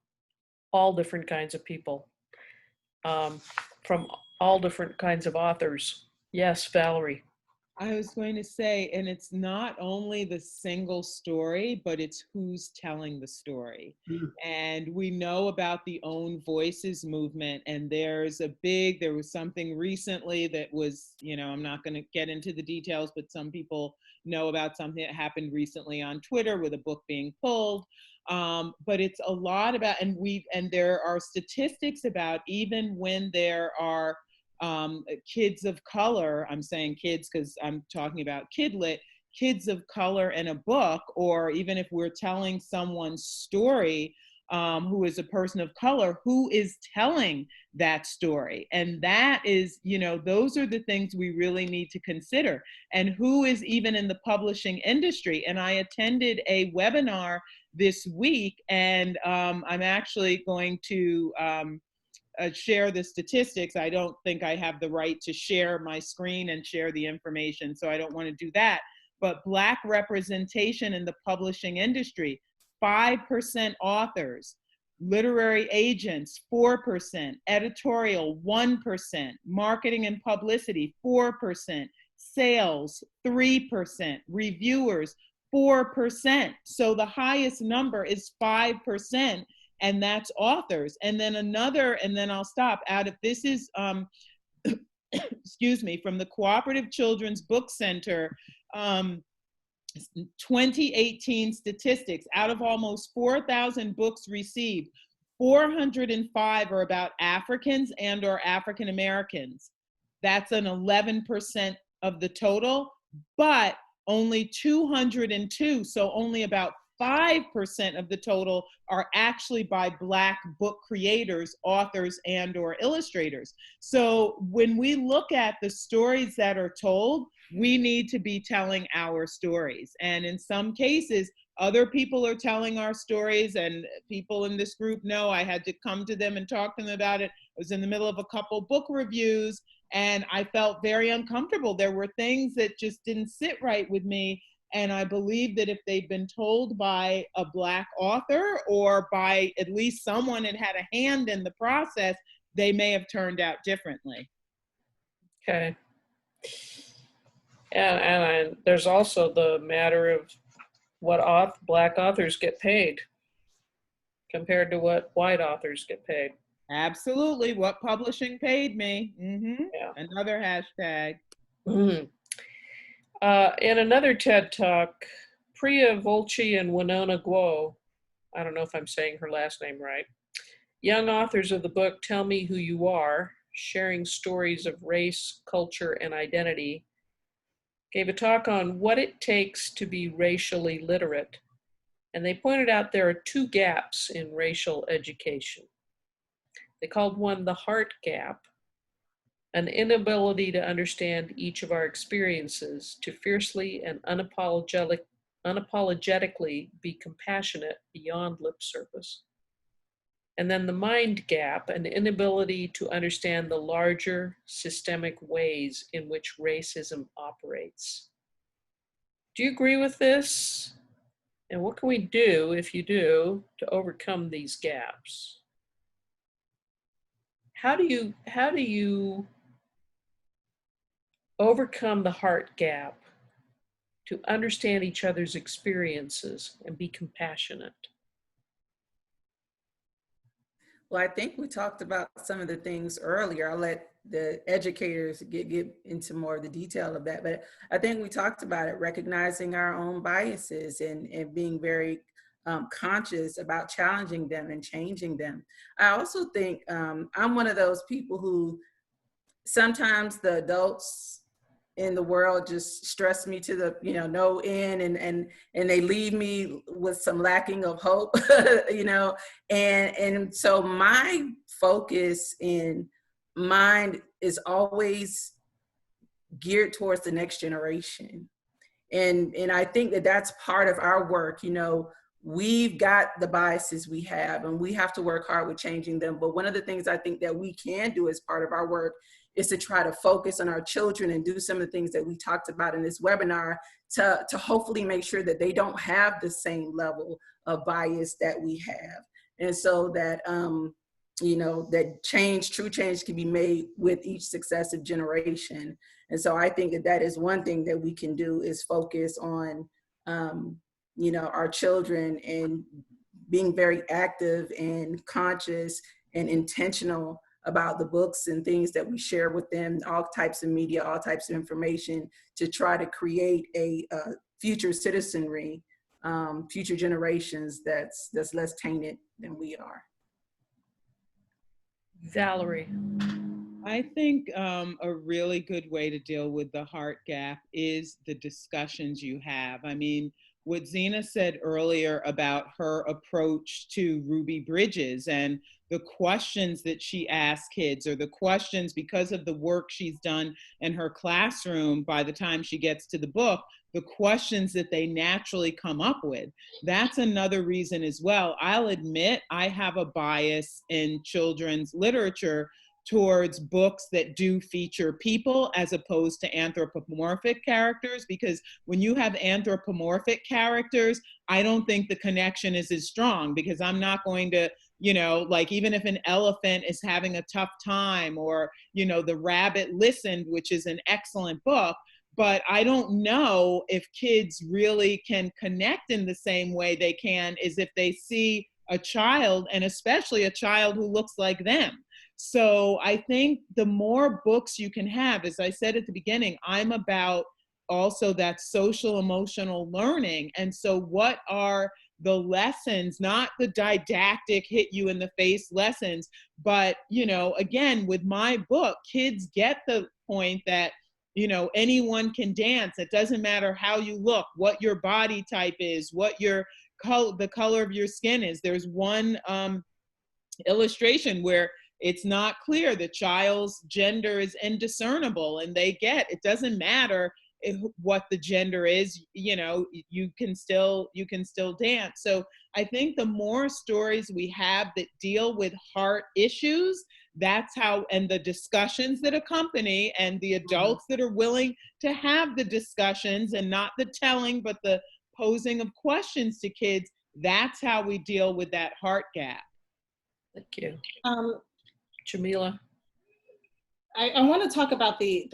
B: all different kinds of people, from all different kinds of authors. Yes, Valerie.
F: I was going to say, and it's not only the single story, but it's who's telling the story. And we know about the Own Voices movement, and there was something recently that was, you know, I'm not going to get into the details, but some people know about something that happened recently on Twitter with a book being pulled. But it's a lot about, and there are statistics about even when there are kids of color, I'm saying kids because I'm talking about kidlit, kids of color in a book, or even if we're telling someone's story who is a person of color, who is telling that story. And that is, you know, those are the things we really need to consider. And who is even in the publishing industry. And I attended a webinar this week, and I'm actually going to share the statistics. I don't think I have the right to share my screen and share the information, so I don't want to do that. But Black representation in the publishing industry, 5% authors, literary agents, 4%, editorial, 1%, marketing and publicity, 4%, sales, 3%, reviewers, 4%. So the highest number is 5%. And that's authors. And then and then I'll stop out of, this is, excuse me, from the Cooperative Children's Book Center, 2018 statistics. Out of almost 4,000 books received, 405 are about Africans and or African Americans. That's an 11% of the total, but only 202, so only about 5% of the total are actually by Black book creators, authors, and or illustrators. So when we look at the stories that are told, we need to be telling our stories. And in some cases, other people are telling our stories, and people in this group know I had to come to them and talk to them about it. I was in the middle of a couple book reviews, and I felt very uncomfortable. There were things that just didn't sit right with me. And I believe that if they'd been told by a Black author or by at least someone that had a hand in the process, they may have turned out differently.
B: Okay. And there's also the matter of what Black authors get paid compared to what white authors get paid.
F: Absolutely. What publishing paid me.
B: Yeah.
F: Another hashtag.
B: In another TED Talk, Priya Volchi and Winona Guo, I don't know if I'm saying her last name right, young authors of the book Tell Me Who You Are, sharing stories of race, culture, and identity, gave a talk on what it takes to be racially literate. And they pointed out there are two gaps in racial education. They called one the heart gap, an inability to understand each of our experiences, to fiercely and unapologetically be compassionate beyond lip service. And then the mind gap, an inability to understand the larger systemic ways in which racism operates. Do you agree with this? And what can we do, if you do, to overcome these gaps? How do you overcome the heart gap to understand each other's experiences and be compassionate?
A: Well, I think we talked about some of the things earlier. I'll let the educators get into more of the detail of that. But I think we talked about it, recognizing our own biases and being very conscious about challenging them and changing them. I also think I'm one of those people who sometimes the adults in the world just stress me to the no end, and they leave me with some lacking of hope. And so my focus in mind is always geared towards the next generation, and I think that that's part of our work. We've got the biases we have, and we have to work hard with changing them. But one of the things I think that we can do as part of our work is to try to focus on our children and do some of the things that we talked about in this webinar to hopefully make sure that they don't have the same level of bias that we have. And so that, that true change can be made with each successive generation. And so I think that that is one thing that we can do, is focus on, our children and being very active and conscious and intentional about the books and things that we share with them, all types of media, all types of information, to try to create a future citizenry, future generations that's less tainted than we are.
B: Valerie.
F: I think a really good way to deal with the heart gap is the discussions you have. I mean, what Zeena said earlier about her approach to Ruby Bridges and the questions that she asks kids, or the questions, because of the work she's done in her classroom, by the time she gets to the book, the questions that they naturally come up with. That's another reason as well. I'll admit I have a bias in children's literature towards books that do feature people as opposed to anthropomorphic characters, because when you have anthropomorphic characters, I don't think the connection is as strong, because I'm not going to, like, even if an elephant is having a tough time, or, The Rabbit Listened, which is an excellent book, but I don't know if kids really can connect in the same way they can as if they see a child, and especially a child who looks like them. So I think the more books you can have, as I said at the beginning, I'm about also that social emotional learning. And so what are the lessons, not the didactic hit you in the face lessons, but, again, with my book, kids get the point that, anyone can dance. It doesn't matter how you look, what your body type is, what the color of your skin is. There's one illustration where it's not clear, the child's gender is indiscernible, and it doesn't matter what the gender is, you can still dance. So I think the more stories we have that deal with heart issues, that's how, and the discussions that accompany, and the adults that are willing to have the discussions, and not the telling, but the posing of questions to kids, that's how we deal with that heart gap.
B: Thank you. Jamilah.
C: I want to talk about the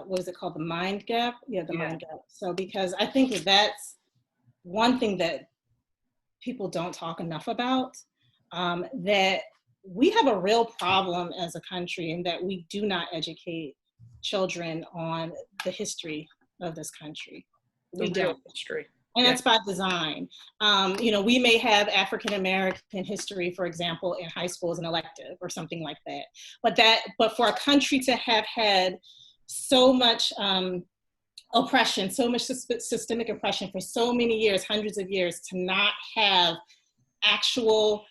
C: what is it called? The mind gap? Yeah, the mind gap. So, because I think that's one thing that people don't talk enough about, that we have a real problem as a country in that we do not educate children on the history of this country. We
B: The real
C: don't.
B: history.
C: And
B: Yeah.
C: that's by design. You know, we may have African American history, for example, in high school as an elective or something like that. But for a country to have had so much oppression, so much systemic oppression for so many years, hundreds of years, to not have actual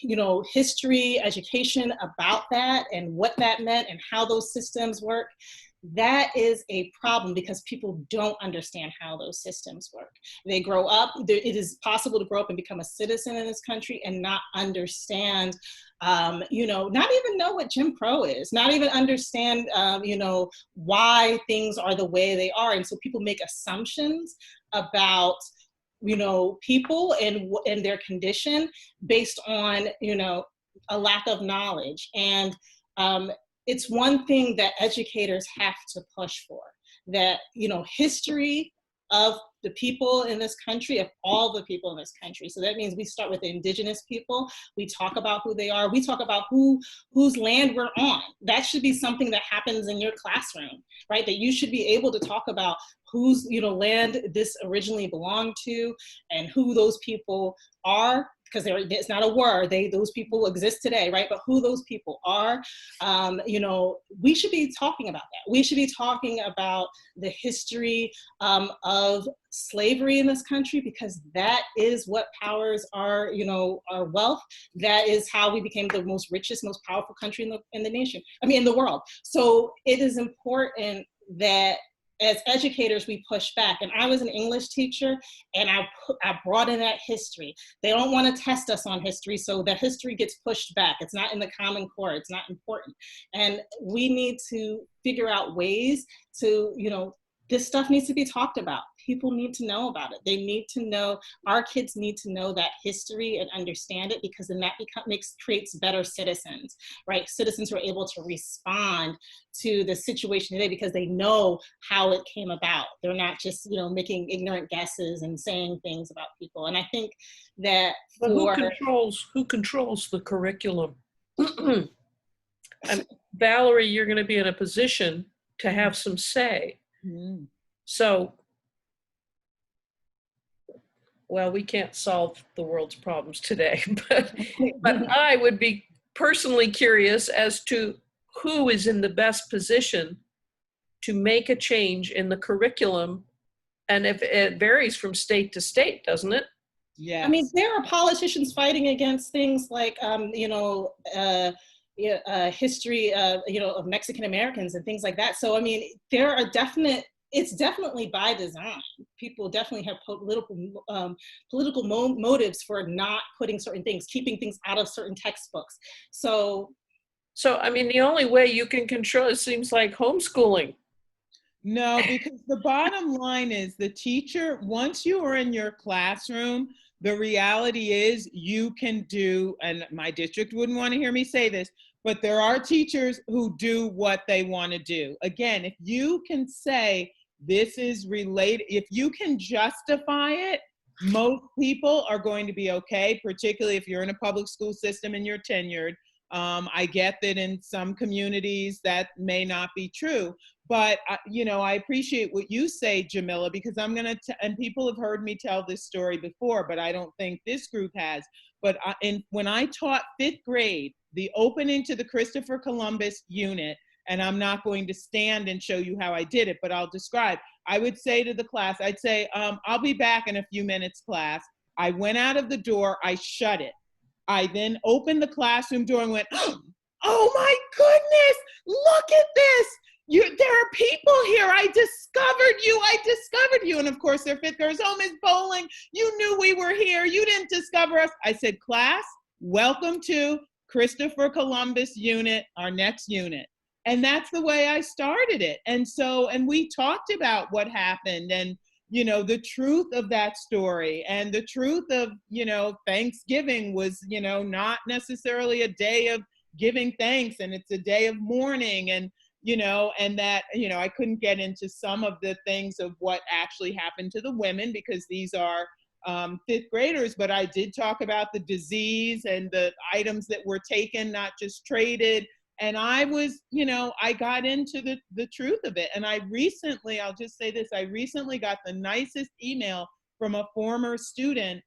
C: you know, history, education about that and what that meant and how those systems work, that is a problem because people don't understand how those systems work. They grow up, it is possible to grow up and become a citizen in this country and not understand, you know, not even know what Jim Crow is, not even understand, you know, why things are the way they are. And so people make assumptions about, you know, people and their condition based on, you know, a lack of knowledge. And it's one thing that educators have to push for, that, you know, history of the people in this country, of all the people in this country. So that means we start with the indigenous people. We talk about who they are. We talk about whose land we're on. That should be something that happens in your classroom, right? That you should be able to talk about whose, you know, land this originally belonged to and who those people are, because it's not a word, those people exist today, right? But who those people are, you know, we should be talking about that. We should be talking about the history of slavery in this country, because that is what powers our, you know, our wealth. That is how we became the most richest, most powerful country in the nation, I mean, in the world. So it is important that as educators, we push back. And I was an English teacher, and I brought in that history. They don't want to test us on history, so the history gets pushed back. It's not in the Common Core. It's not important. And we need to figure out ways to, you know, this stuff needs to be talked about. People need to know about it. They need to know, our kids need to know that history and understand it, because then that creates better citizens, right? Citizens who are able to respond to the situation today because they know how it came about. They're not just, you know, making ignorant guesses and saying things about people. And I think that
B: But who controls the curriculum? Valerie, you're going to be in a position to have some say.
F: Mm.
B: So, well, we can't solve the world's problems today, but I would be personally curious as to who is in the best position to make a change in the curriculum. And if it varies from state to state, doesn't it?
F: Yeah.
C: I mean, there are politicians fighting against things like, you know, history, you know, of Mexican Americans and things like that. So, I mean, there are it's definitely by design. People definitely have political motives for not putting certain things, keeping things out of certain textbooks. So,
B: I mean, the only way you can control it seems like homeschooling.
F: No, because the bottom line is the teacher, once you are in your classroom, the reality is you can do, and my district wouldn't want to hear me say this, but there are teachers who do what they want to do. Again, if you can say this is related, if you can justify it, most people are going to be okay, particularly if you're in a public school system and you're tenured. I get that in some communities that may not be true, but you know, I appreciate what you say, Jamilah, because I'm gonna, and people have heard me tell this story before, but I don't think this group has. But when I taught 5th grade, the opening to the Christopher Columbus unit, and I'm not going to stand and show you how I did it, but I'll describe. I would say to the class, I'd say, I'll be back in a few minutes, class. I went out of the door, I shut it. I then opened the classroom door and went, oh my goodness, look at this. There are people here. I discovered you. And of course, they're 5th graders. Oh, Ms. Bolling, you knew we were here. You didn't discover us. I said, class, welcome to Christopher Columbus unit, our next unit. And that's the way I started it. And we talked about what happened and, you know, the truth of that story, and the truth of, you know, Thanksgiving was, you know, not necessarily a day of giving thanks, and it's a day of mourning, and, you know, and that, you know, I couldn't get into some of the things of what actually happened to the women, because these are fifth graders, but I did talk about the disease and the items that were taken, not just traded. And I was, you know, I got into the truth of it. And I recently, I'll just say this, I recently got the nicest email from a former student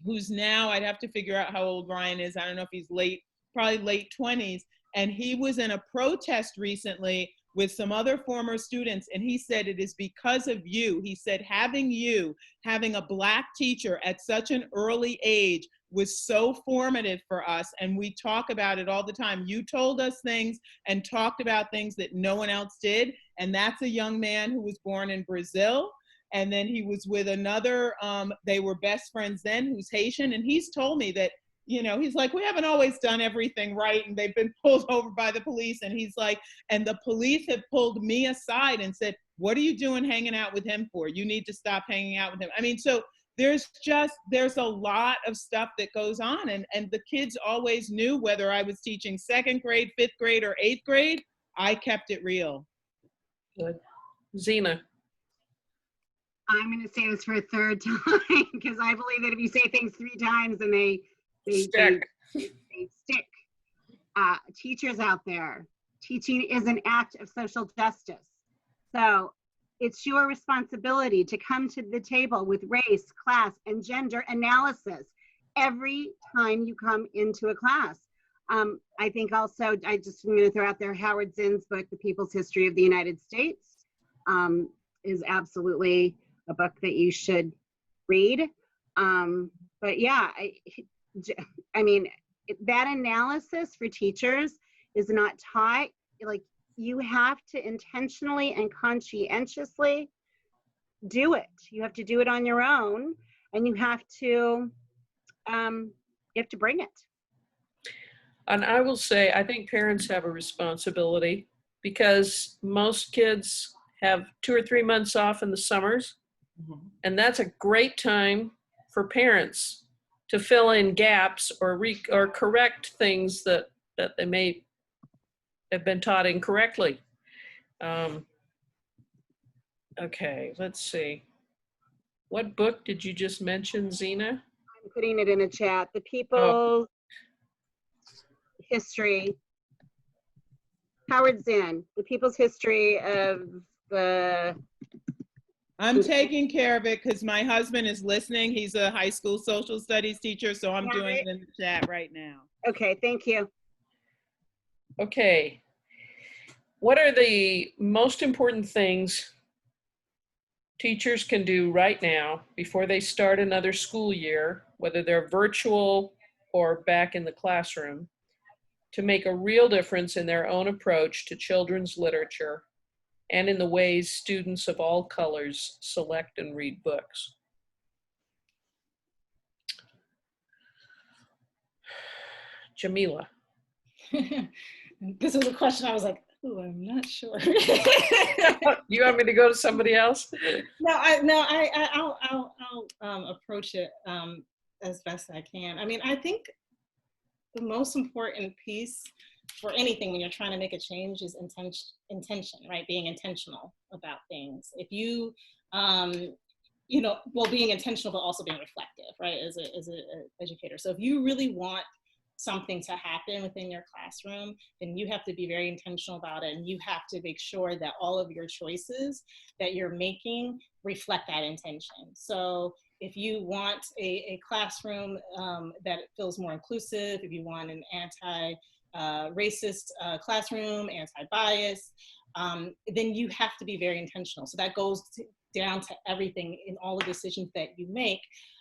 F: who's now, I'd have to figure out how old Ryan is. I don't know if he's probably late 20s. And he was in a protest recently with some other former students. And he said, it is because of you. He said, having a Black teacher at such an early age was so formative for us. And we talk about it all the time. You told us things and talked about things that no one else did. And that's a young man who was born in Brazil. And then he was with another, they were best friends then, who's Haitian. And he's told me that, you know, he's like, we haven't always done everything right. And they've been pulled over by the police. And he's like, and the police have pulled me aside and said, what are you doing hanging out with him for? You need to stop hanging out with him. I mean, so there's a lot of stuff that goes on. And the kids always knew whether I was teaching second grade, fifth grade, or eighth grade, I kept it real.
B: Good. Zeena.
E: I'm going to say this for a third time because I believe that if you say things 3 times and they stick. Teachers out there, teaching is an act of social justice. So it's your responsibility to come to the table with race, class, and gender analysis every time you come into a class. I think also, I'm going to throw out there Howard Zinn's book, The People's History of the United States, is absolutely a book that you should read. But yeah, I mean, that analysis for teachers is not taught. Like, you have to intentionally and conscientiously do it. You have to do it on your own, and you have to bring it.
B: And I will say, I think parents have a responsibility because most kids have 2 or 3 months off in the summers. Mm-hmm. And that's a great time for parents to fill in gaps or correct things that they may have been taught incorrectly. Okay, let's see. What book did you just mention, Zeena?
E: I'm putting it in a chat. The People's History. Howard Zinn, The People's History of the...
F: I'm taking care of it because my husband is listening. He's a high school social studies teacher, so I'm doing it in the chat right now.
E: Okay, thank you.
B: Okay. What are the most important things teachers can do right now before they start another school year, whether they're virtual or back in the classroom, to make a real difference in their own approach to children's literature and in the ways students of all colors select and read books? Jamilah.
C: This was a question I was like, ooh, I'm not sure.
B: You want me to go to somebody else?
C: No, I'll approach it as best I can. I mean, I think the most important piece for anything when you're trying to make a change is intention, right? Being intentional about things. If you, being intentional, but also being reflective, right? As an educator. So if you really want something to happen within your classroom, then you have to be very intentional about it. And you have to make sure that all of your choices that you're making reflect that intention. So if you want a classroom that feels more inclusive, if you want an anti-racist classroom, anti-bias, then you have to be very intentional. So that goes down to everything in all the decisions that you make.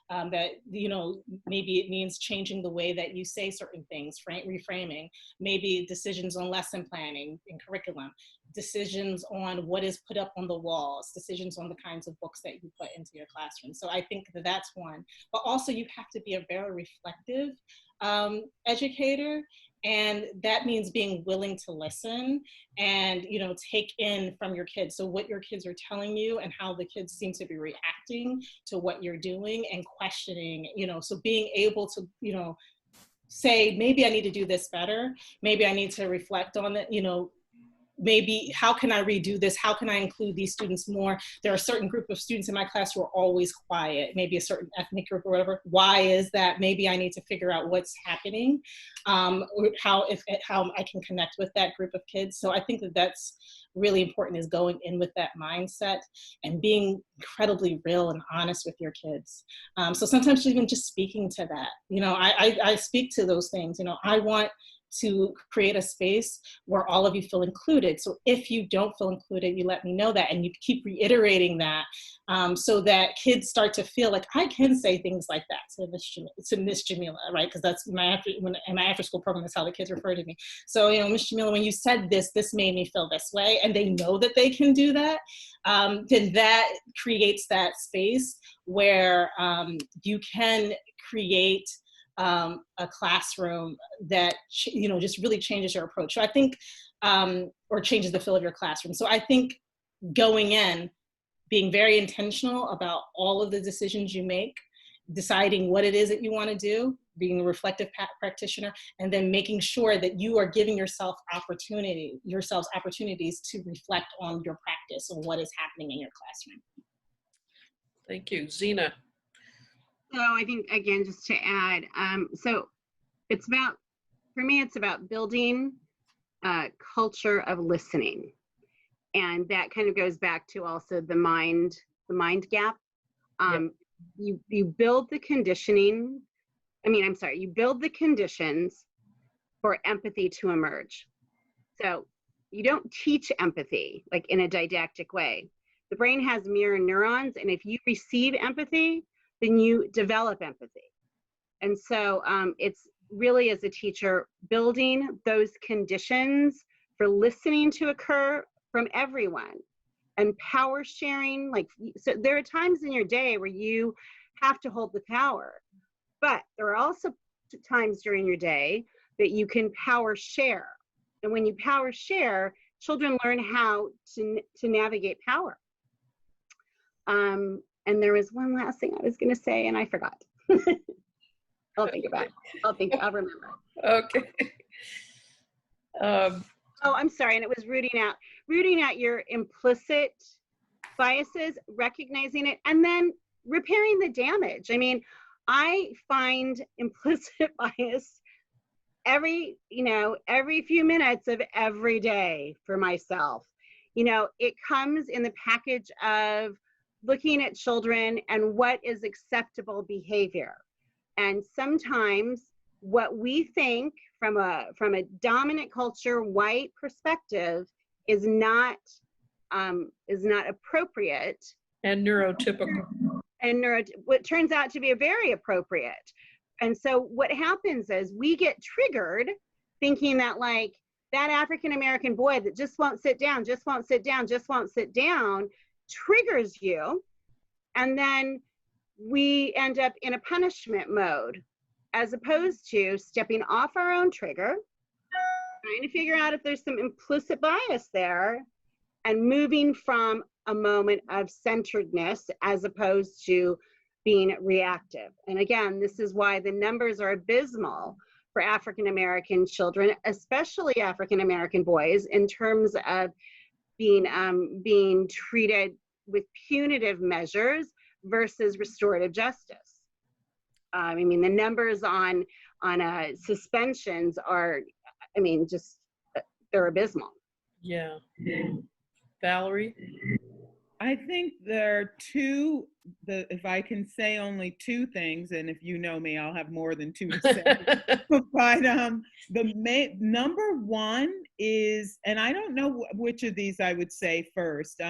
C: That, maybe it means changing the way that you say certain things, reframing, maybe decisions on lesson planning and curriculum, decisions on what is put up on the walls, decisions on the kinds of books that you put into your classroom. So I think that that's one, but also you have to be a very reflective educator. And that means being willing to listen and, take in from your kids. So what your kids are telling you and how the kids seem to be reacting to what you're doing and questioning, so being able to, say, maybe I need to do this better. Maybe I need to reflect on it, maybe how can I redo this? How can I include these students more? There are a certain group of students in my class who are always quiet, maybe a certain ethnic group or whatever. Why is that? Maybe I need to figure out what's happening, how I can connect with that group of kids. So I think that that's really important, is going in with that mindset and being incredibly real and honest with your kids. So sometimes even just speaking to that, you know, I speak to those things, you know, I want to create a space where all of you feel included. So if you don't feel included, you let me know that, and you keep reiterating that, so that kids start to feel like I can say things like that to Miss Jamilah, right? Because that's in my after school program, that's how the kids refer to me. So, you know, Miss Jamilah, when you said this made me feel this way, and they know that they can do that, then that creates that space where you can create a classroom that, you know, just really changes your approach. So I think, or changes the feel of your classroom. So I think going in, being very intentional about all of the decisions you make, deciding what it is that you want to do, being a reflective practitioner, and then making sure that you are giving yourselves opportunities to reflect on your practice and what is happening in your classroom.
B: Thank you. Zeena.
E: So I think, again, just to add, so it's about, for me, it's about building a culture of listening. And that kind of goes back to also the mind gap. You build the conditioning, you build the conditions for empathy to emerge. So you don't teach empathy like in a didactic way. The brain has mirror neurons, and if you receive empathy, then you develop empathy. And so it's really, as a teacher, building those conditions for listening to occur from everyone, and power sharing. Like, so there are times in your day where you have to hold the power, but there are also times during your day that you can power share. And when you power share, children learn how to navigate power. And there was one last thing I was going to say, and I forgot. I'll think about it. I'll remember.
B: Okay.
E: Oh, I'm sorry. And it was rooting out your implicit biases, recognizing it, and then repairing the damage. I mean, I find implicit bias every few minutes of every day for myself. You know, it comes in the package of looking at children and what is acceptable behavior. And sometimes what we think from a dominant culture, white perspective is not appropriate.
B: And neurotypical.
E: And what turns out to be very appropriate. And so what happens is we get triggered thinking that, like, that African-American boy that just won't sit down, triggers you, and then we end up in a punishment mode, as opposed to stepping off our own trigger, trying to figure out if there's some implicit bias there, and moving from a moment of centeredness as opposed to being reactive. And again, this is why the numbers are abysmal for African-American children, especially African-American boys, in terms of being treated with punitive measures versus restorative justice. I mean, the numbers on suspensions are, they're abysmal.
B: Yeah. Valerie?
F: I think there are two, if I can say only two things, and if you know me, I'll have more than two to say. But number one is, and I don't know which of these I would say first,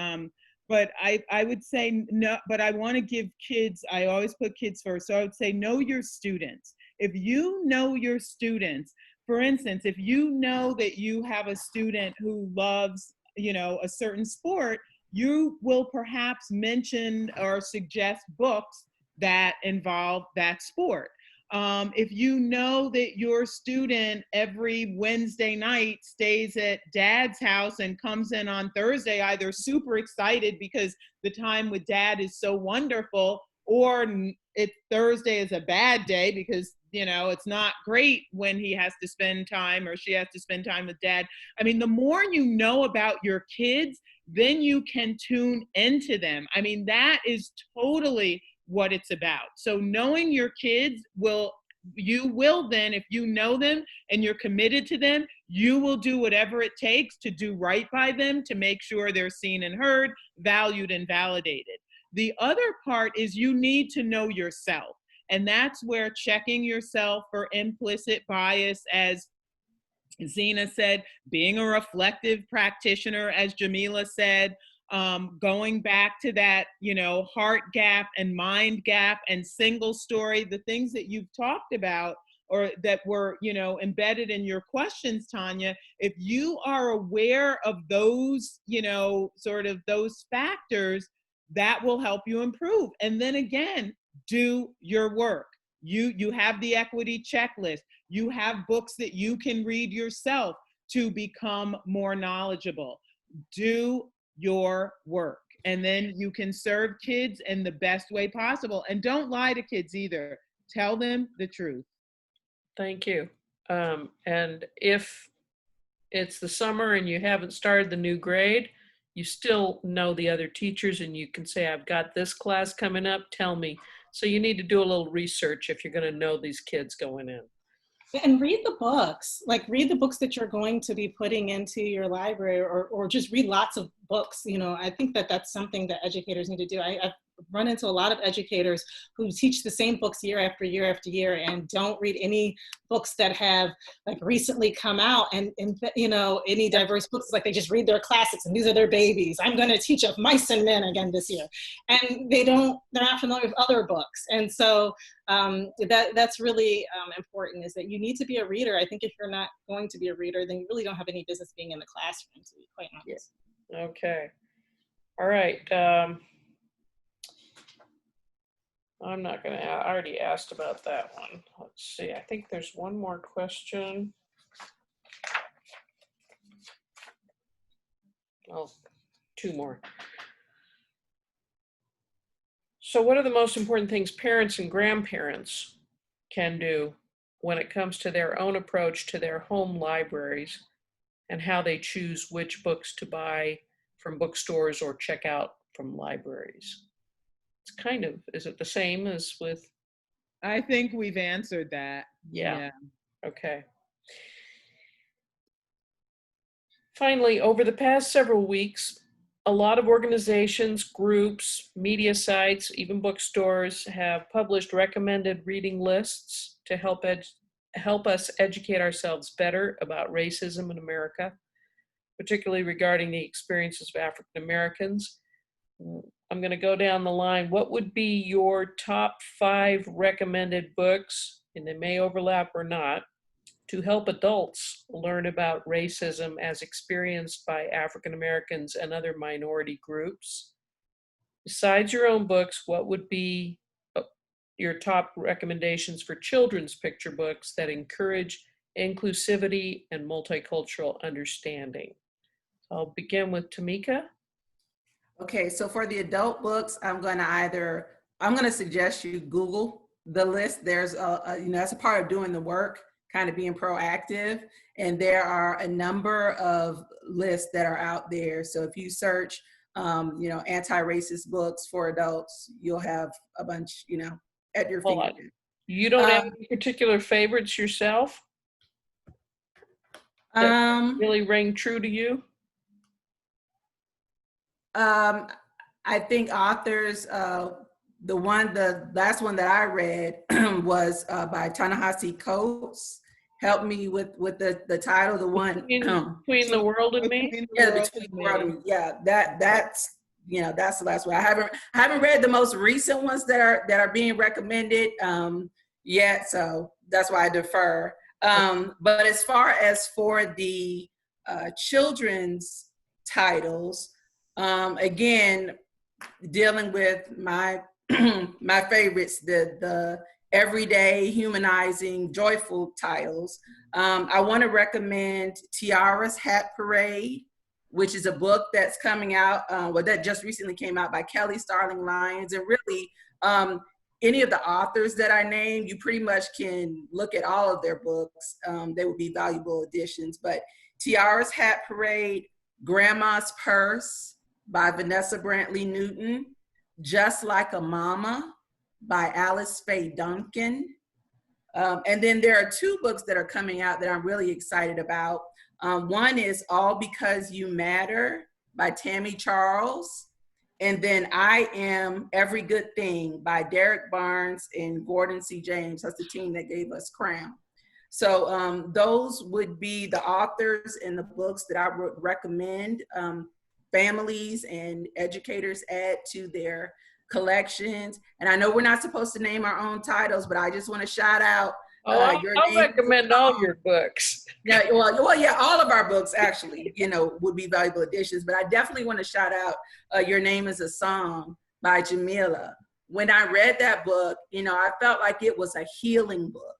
F: but I would say no, but I want to give kids, I always put kids first. So I would say know your students. If you know your students, for instance, if you know that you have a student who loves, a certain sport, you will perhaps mention or suggest books that involve that sport. If you know that your student every Wednesday night stays at dad's house and comes in on Thursday, either super excited because the time with dad is so wonderful, or if Thursday is a bad day because you know, it's not great when he has to spend time or she has to spend time with dad. I mean, the more you know about your kids, then you can tune into them. I mean, that is totally what it's about. So knowing your kids you will then, if you know them and you're committed to them, you will do whatever it takes to do right by them, to make sure they're seen and heard, valued and validated. The other part is you need to know yourself. And that's where checking yourself for implicit bias, as Zeena said, being a reflective practitioner, as Jamilah said, going back to that, you know, heart gap and mind gap and single story, the things that you've talked about or that were, you know, embedded in your questions, Tanya, if you are aware of those, you know, sort of those factors, that will help you improve. And then again, do your work. You have the equity checklist. You have books that you can read yourself to become more knowledgeable. Do your work. And then you can serve kids in the best way possible. And don't lie to kids either. Tell them the truth.
B: Thank you. And if it's the summer and you haven't started the new grade, you still know the other teachers and you can say, I've got this class coming up, tell me. So you need to do a little research if you're going to know these kids going in.
C: And read the books, like read the books that you're going to be putting into your library, or just read lots of books. You know, I think that that's something that educators need to do. I've run into a lot of educators who teach the same books year after year after year and don't read any books that have like recently come out, and you know, any diverse books. Like they just read their classics and these are their babies. I'm going to teach of Mice and Men again this year, and they're not familiar with other books. And so that's really important, is that you need to be a reader. I think if you're not going to be a reader, then you really don't have any business being in the classroom, to be quite honest.
B: Yeah. Okay. All right. I'm not going to, I already asked about that one. Let's see. I think there's one more question. Oh, two more. So what are the most important things parents and grandparents can do when it comes to their own approach to their home libraries and how they choose which books to buy from bookstores or check out from libraries? It's kind of, is it the same as with?
F: I think we've answered that.
B: Yeah. Okay. Finally, over the past several weeks, a lot of organizations, groups, media sites, even bookstores have published recommended reading lists to help us educate ourselves better about racism in America, particularly regarding the experiences of African Americans. I'm going to go down the line. What would be your top 5 recommended books, and they may overlap or not, to help adults learn about racism as experienced by African Americans and other minority groups? Besides your own books, what would be your top recommendations for children's picture books that encourage inclusivity and multicultural understanding? So I'll begin with Tameka.
A: Okay, so for the adult books, I'm going to suggest you Google the list. There's that's a part of doing the work, kind of being proactive. And there are a number of lists that are out there. So if you search, anti-racist books for adults, you'll have a bunch, at your fingertips.
B: You don't have any particular favorites yourself that really ring true to you?
A: I think authors, the last one that I read was by Ta-Nehisi Coates. Help me with the title, the one.
B: Between the World and Me?
A: Yeah, Between the World and Me. Yeah, that's the last one. I haven't read the most recent ones that are being recommended yet, so that's why I defer. But as far as for the children's titles, again, dealing with my my favorites, the everyday, humanizing, joyful titles. I want to recommend Tiara's Hat Parade, which is a book that's coming out, that just recently came out by Kelly Starling Lyons. And really, any of the authors that I named, you pretty much can look at all of their books. They would be valuable additions. But Tiara's Hat Parade, Grandma's Purse by Vanessa Brantley Newton, Just Like a Mama by Alice Faye Duncan. And then there are two books that are coming out that I'm really excited about. One is All Because You Matter by Tammy Charles. And then I Am Every Good Thing by Derek Barnes and Gordon C. James. That's the team that gave us Crown. So those would be the authors and the books that I would recommend families and educators add to their collections. And I know we're not supposed to name our own titles, but I just want to shout out
B: I'll recommend all your books.
A: Yeah, well, yeah, all of our books actually, would be valuable additions. But I definitely want to shout out Your Name Is a Song by Jamilah. When I read that book, I felt like it was a healing book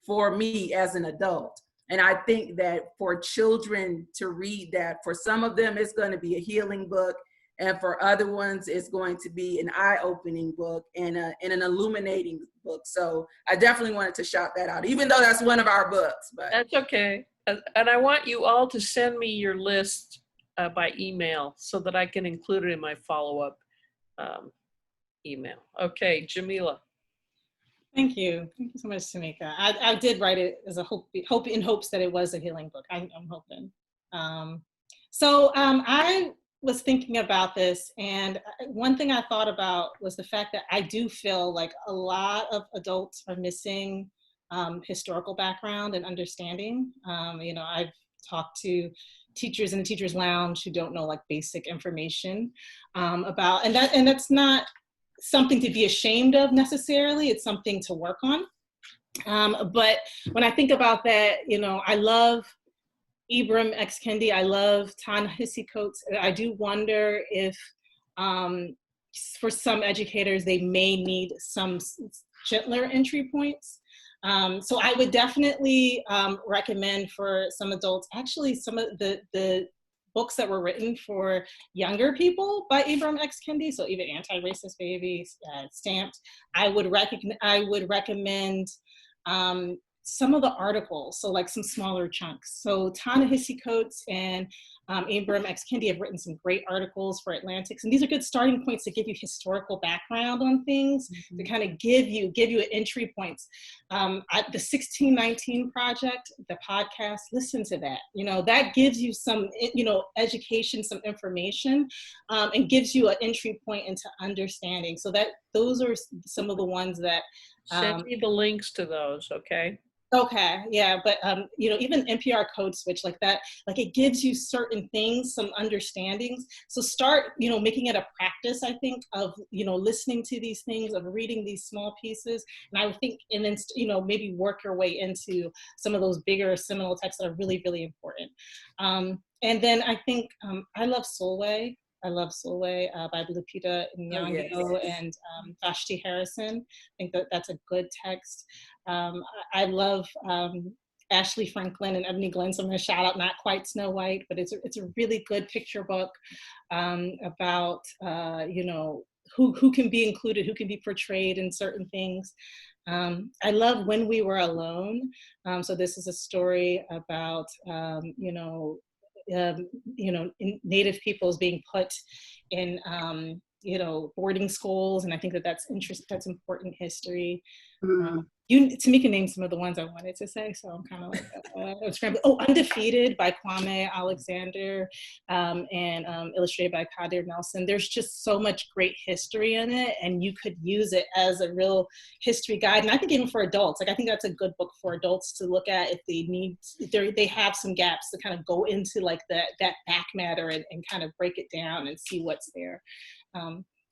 A: for me as an adult. And I think that for children to read that, for some of them, it's going to be a healing book. And for other ones, it's going to be an eye-opening book and an illuminating book. So I definitely wanted to shout that out, even though that's one of our books. But
B: that's okay. And I want you all to send me your list by email so that I can include it in my follow-up email. Okay, Jamilah.
C: Thank you. Thank you so much, Tameka. I did write it as a hope in hopes that it was a healing book. I'm hoping. I was thinking about this, and one thing I thought about was the fact that I do feel like a lot of adults are missing historical background and understanding. I've talked to teachers in the teachers lounge who don't know like basic information about, and that's not something to be ashamed of necessarily. It's something to work on. But when I think about that, I love Ibram X. Kendi, I love Ta-Nehisi Coates. I do wonder if for some educators, they may need some gentler entry points. So I would definitely recommend for some adults, actually some of the books that were written for younger people by Ibram X. Kendi, so even Anti-Racist Babies, Stamped, I would recommend some of the articles, so like some smaller chunks. So Ta-Nehisi Coates and Ibram X. Kendi have written some great articles for Atlantics, and these are good starting points to give you historical background on things, to kind of give you an entry points. At the 1619 Project, the podcast, listen to that. That gives you some, education, some information, and gives you an entry point into understanding. So those are some of the ones that
B: send me the links to those, okay?
C: Okay, yeah, but even NPR Code Switch like that, like it gives you certain things, some understandings. So start, making it a practice, I think, of, listening to these things, of reading these small pieces. And I would think, and then, maybe work your way into some of those bigger seminal texts that are really, really important. And then I think I love Solway. by Lupita Nyong'o and Vashti Harrison. I think that's a good text. I love Ashley Franklin and Ebony Glenn, so I'm going to shout out Not Quite Snow White, but it's a really good picture book about who can be included, who can be portrayed in certain things. I love When We Were Alone. So this is a story about Native peoples being put in boarding schools, and I think that's important history. Tameka named some of the ones I wanted to say, so I'm kind of like scrambling. Oh, Undefeated by Kwame Alexander and illustrated by Kadir Nelson. There's just so much great history in it, and you could use it as a real history guide. And I think even for adults, I think that's a good book for adults to look at if they need. They have some gaps to kind of go into like that back matter and kind of break it down and see what's there.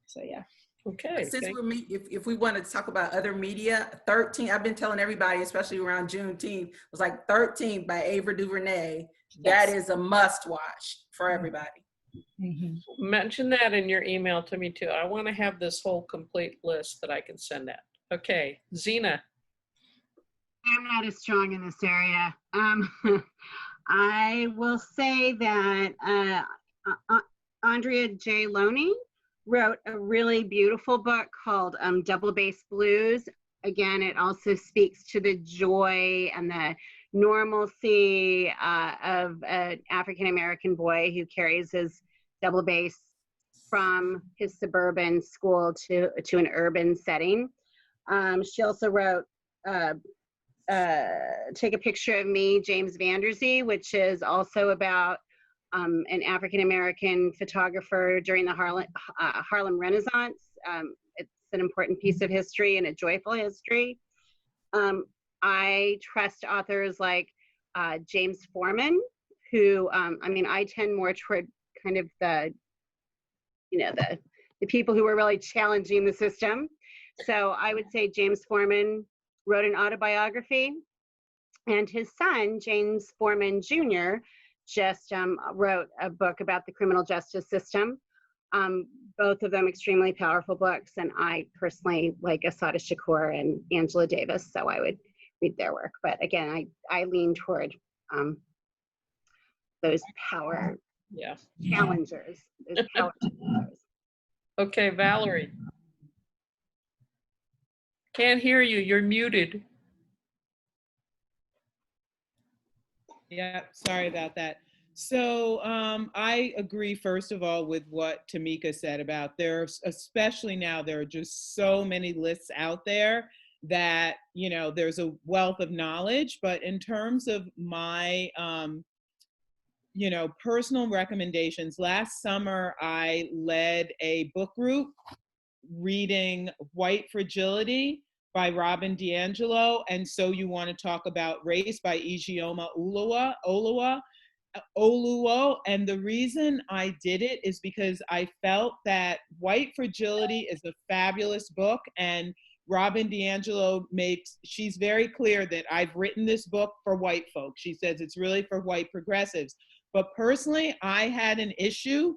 C: So yeah.
B: Okay.
A: Since if we want to talk about other media, 13, I've been telling everybody, especially around Juneteenth, was like 13 by Ava DuVernay. Yes. That is a must watch for everybody.
B: Mention that in your email to me too. I want to have this whole complete list that I can send out. Okay, Zeena.
E: I'm not as strong in this area. I will say that Andrea J. Loney wrote a really beautiful book called Double Bass Blues. Again, it also speaks to the joy and the normalcy of an African-American boy who carries his double bass from his suburban school to an urban setting. She also wrote Take a Picture of Me, James Vanderzee, which is also about an African-American photographer during the Harlem Renaissance. It's an important piece of history and a joyful history. I trust authors like James Forman, who, I mean, I tend more toward kind of the people who are really challenging the system. So I would say James Forman wrote an autobiography, and his son, James Forman Jr., just wrote a book about the criminal justice system. Both of them extremely powerful books, and I personally like Assata Shakur and Angela Davis, so I would read their work. But again, I lean toward those power challengers. Those power challengers.
B: Okay, Valerie. Can't hear you, you're muted.
F: Yeah, sorry about that. So I agree, first of all, with what Tameka said about especially now, there are just so many lists out there that, you know, there's a wealth of knowledge. But in terms of my, you know, personal recommendations, last summer I led a book group reading White Fragility by Robyn DiAngelo, and So You Want to Talk About Race by Ijeoma Oluo. And the reason I did it is because I felt that White Fragility is a fabulous book, and Robyn DiAngelo she's very clear that I've written this book for white folks. She says it's really for white progressives. But personally, I had an issue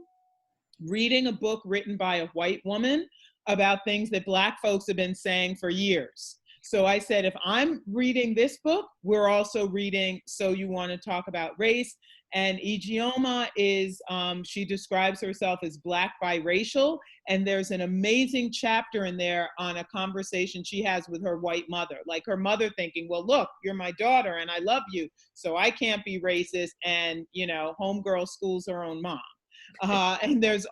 F: reading a book written by a white woman about things that Black folks have been saying for years. So I said, if I'm reading this book, we're also reading So You Want to Talk About Race. And Ijeoma is, she describes herself as Black biracial. And there's an amazing chapter in there on a conversation she has with her white mother. Like her mother thinking, well, look, you're my daughter and I love you, so I can't be racist. And, you know, homegirl schools her own mom. And there's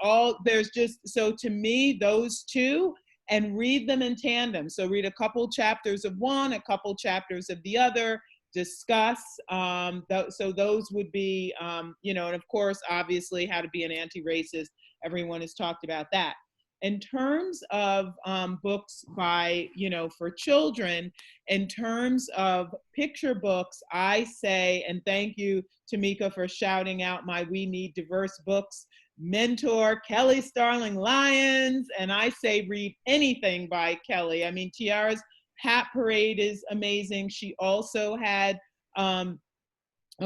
F: just, so to me, those two, and read them in tandem. So read a couple chapters of one, a couple chapters of the other, discuss. So those would be, you know, and of course, obviously, How to Be an Anti-Racist. Everyone has talked about that. In terms of books by, you know, for children, in terms of picture books, I say, and thank you, Tameka, for shouting out my We Need Diverse Books mentor, Kelly Starling Lyons. And I say read anything by Kelly. I mean, Tiara's Hat Parade is amazing. She also had a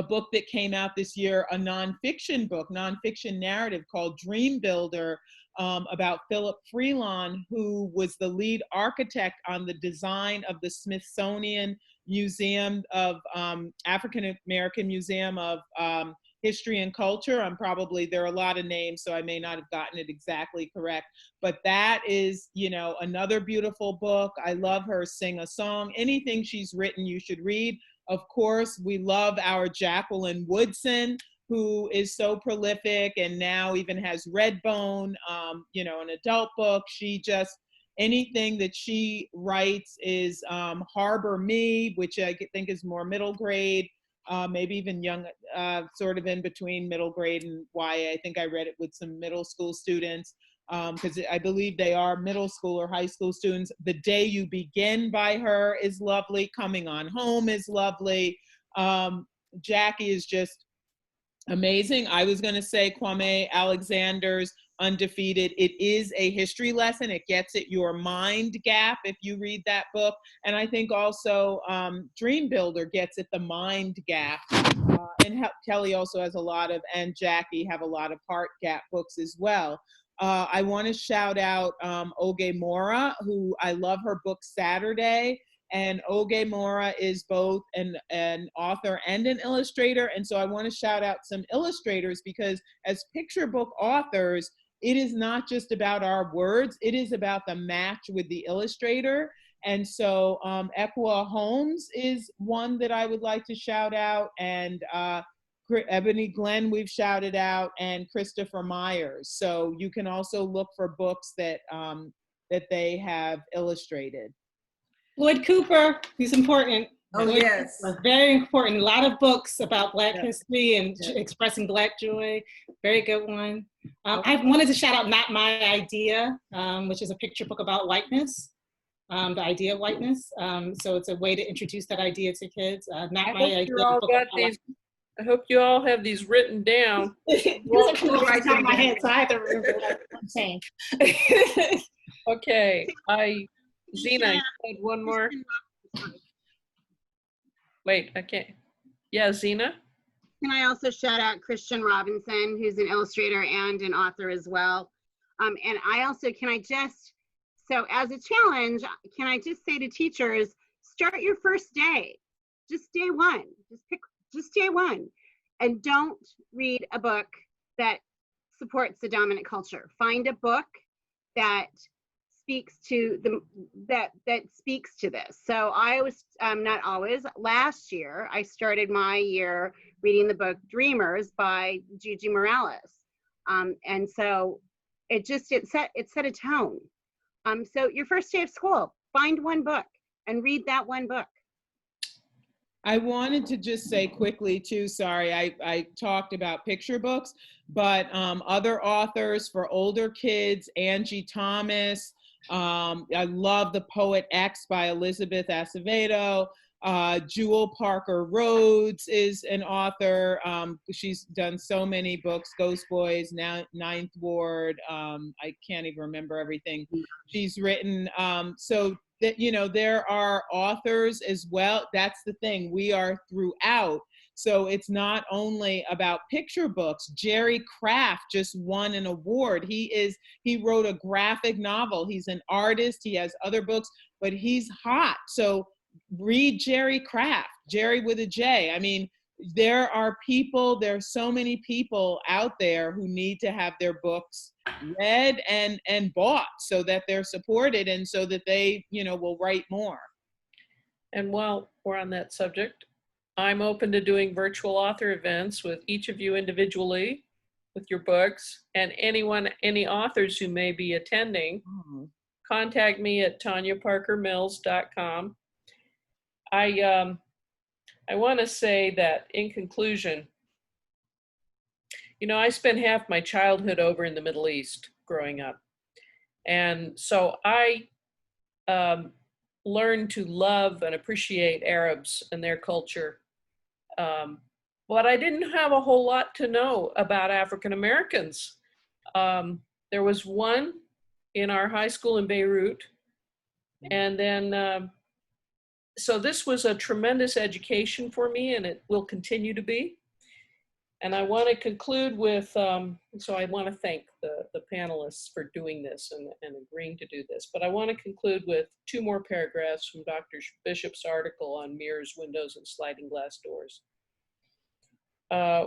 F: book that came out this year, a nonfiction narrative called Dream Builder, about Philip Freelon, who was the lead architect on the design of the Smithsonian Museum of African American Museum of History and Culture. There are a lot of names, so I may not have gotten it exactly correct, but that is, you know, another beautiful book. I love her Sing a Song. Anything she's written, you should read. Of course, we love our Jacqueline Woodson, who is so prolific and now even has Redbone, you know, an adult book. Anything that she writes is Harbor Me, which I think is more middle grade, maybe even young, sort of in between middle grade and YA. I think I read it with some middle school students, because I believe they are middle school or high school students. The Day You Begin by her is lovely. Coming on Home is lovely. Jackie is just amazing. I was going to say Kwame Alexander's Undefeated. It is a history lesson. It gets at your mind gap if you read that book. And I think also Dream Builder gets at the mind gap. And Kelly also has and Jackie have a lot of heart gap books as well. I want to shout out Oge Mora, who I love her book Saturday. And Oge Mora is both an author and an illustrator. And so I want to shout out some illustrators, because as picture book authors, it is not just about our words, it is about the match with the illustrator. And so Equa Holmes is one that I would like to shout out, and Ebony Glenn we've shouted out, and Christopher Myers. So you can also look for books that that they have illustrated.
C: Lloyd Cooper, he's important.
A: Oh,
C: Lloyd
A: yes.
C: Cooper, very important. A lot of books about Black
F: Yeah.
C: history and
F: Yeah.
C: expressing Black joy. Very good one. I wanted to shout out Not My Idea, which is a picture book about whiteness, the idea of whiteness. So it's a way to introduce that idea to kids. Not My Idea.
B: I hope you all have these written down.
C: These are coming off the top of my head, so I have to remember what I'm saying.
B: Okay, Zeena, you had one more? Wait, I can't. Yeah, Zeena?
E: Can I also shout out Christian Robinson, who's an illustrator and an author as well? And I also, so as a challenge, can I just say to teachers, start your first day, just day one, just day one, and don't read a book that supports the dominant culture. Find a book that speaks to that speaks to this. So I was not always. Last year, I started my year reading the book Dreamers by Gigi Morales, and so it set a tone. So your first day of school, find one book and read that one book.
F: I wanted to just say quickly too, sorry, I talked about picture books, but other authors for older kids, Angie Thomas, I love The Poet X by Elizabeth Acevedo. Jewel Parker Rhodes is an author. She's done so many books, Ghost Boys, now Ninth Ward. I can't even remember everything she's written. So that, you know, there are authors as well. That's the thing, we are throughout. So it's not only about picture books. Jerry Craft just won an award. He wrote a graphic novel. He's an artist, he has other books, but he's hot. So read Jerry Craft, Jerry with a J. I mean, there are so many people out there who need to have their books read and bought so that they're supported and so that they, you know, will write more.
B: And while we're on that subject, I'm open to doing virtual author events with each of you individually with your books, and any authors who may be attending, contact me at tanyaparkermills.com. I want to say that in conclusion, you know, I spent half my childhood over in the Middle East growing up. And so I learned to love and appreciate Arabs and their culture. But I didn't have a whole lot to know about African Americans. There was one in our high school in Beirut. And then, so this was a tremendous education for me, and it will continue to be. And I want to conclude with, so I want to thank the panelists for doing this and agreeing to do this, but I want to conclude with 2 more paragraphs from Dr. Bishop's article on mirrors, windows, and sliding glass doors.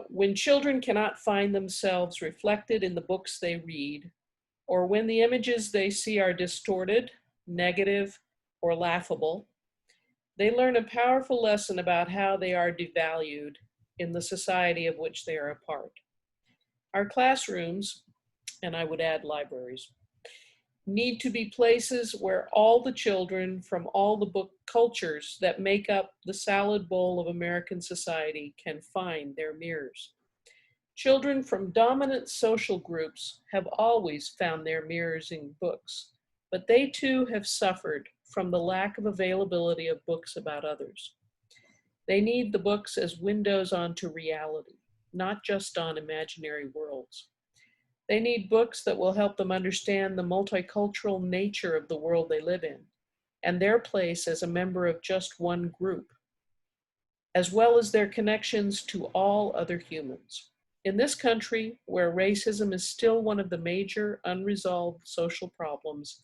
B: When children cannot find themselves reflected in the books they read, or when the images they see are distorted, negative, or laughable, they learn a powerful lesson about how they are devalued in the society of which they are a part. Our classrooms, and I would add libraries, need to be places where all the children from all the book cultures that make up the salad bowl of American society can find their mirrors. Children from dominant social groups have always found their mirrors in books, but they too have suffered from the lack of availability of books about others. They need the books as windows onto reality, not just on imaginary worlds. They need books that will help them understand the multicultural nature of the world they live in and their place as a member of just one group, as well as their connections to all other humans. In this country, where racism is still one of the major unresolved social problems,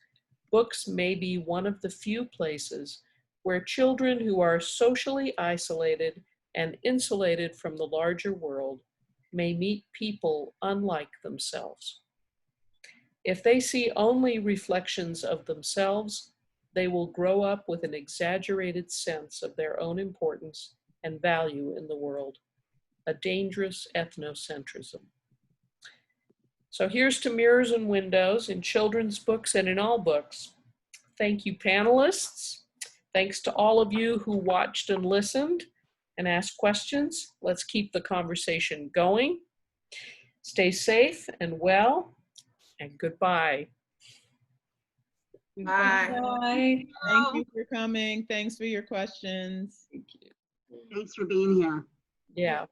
B: books may be one of the few places where children who are socially isolated and insulated from the larger world may meet people unlike themselves. If they see only reflections of themselves, they will grow up with an exaggerated sense of their own importance and value in the world, a dangerous ethnocentrism. So here's to mirrors and windows in children's books and in all books. Thank you, panelists. Thanks to all of you who watched and listened and asked questions. Let's keep the conversation going. Stay safe and well, and goodbye.
A: Bye.
C: Bye.
F: Thank you for coming. Thanks for your questions.
E: Thanks for being here.
B: Yeah.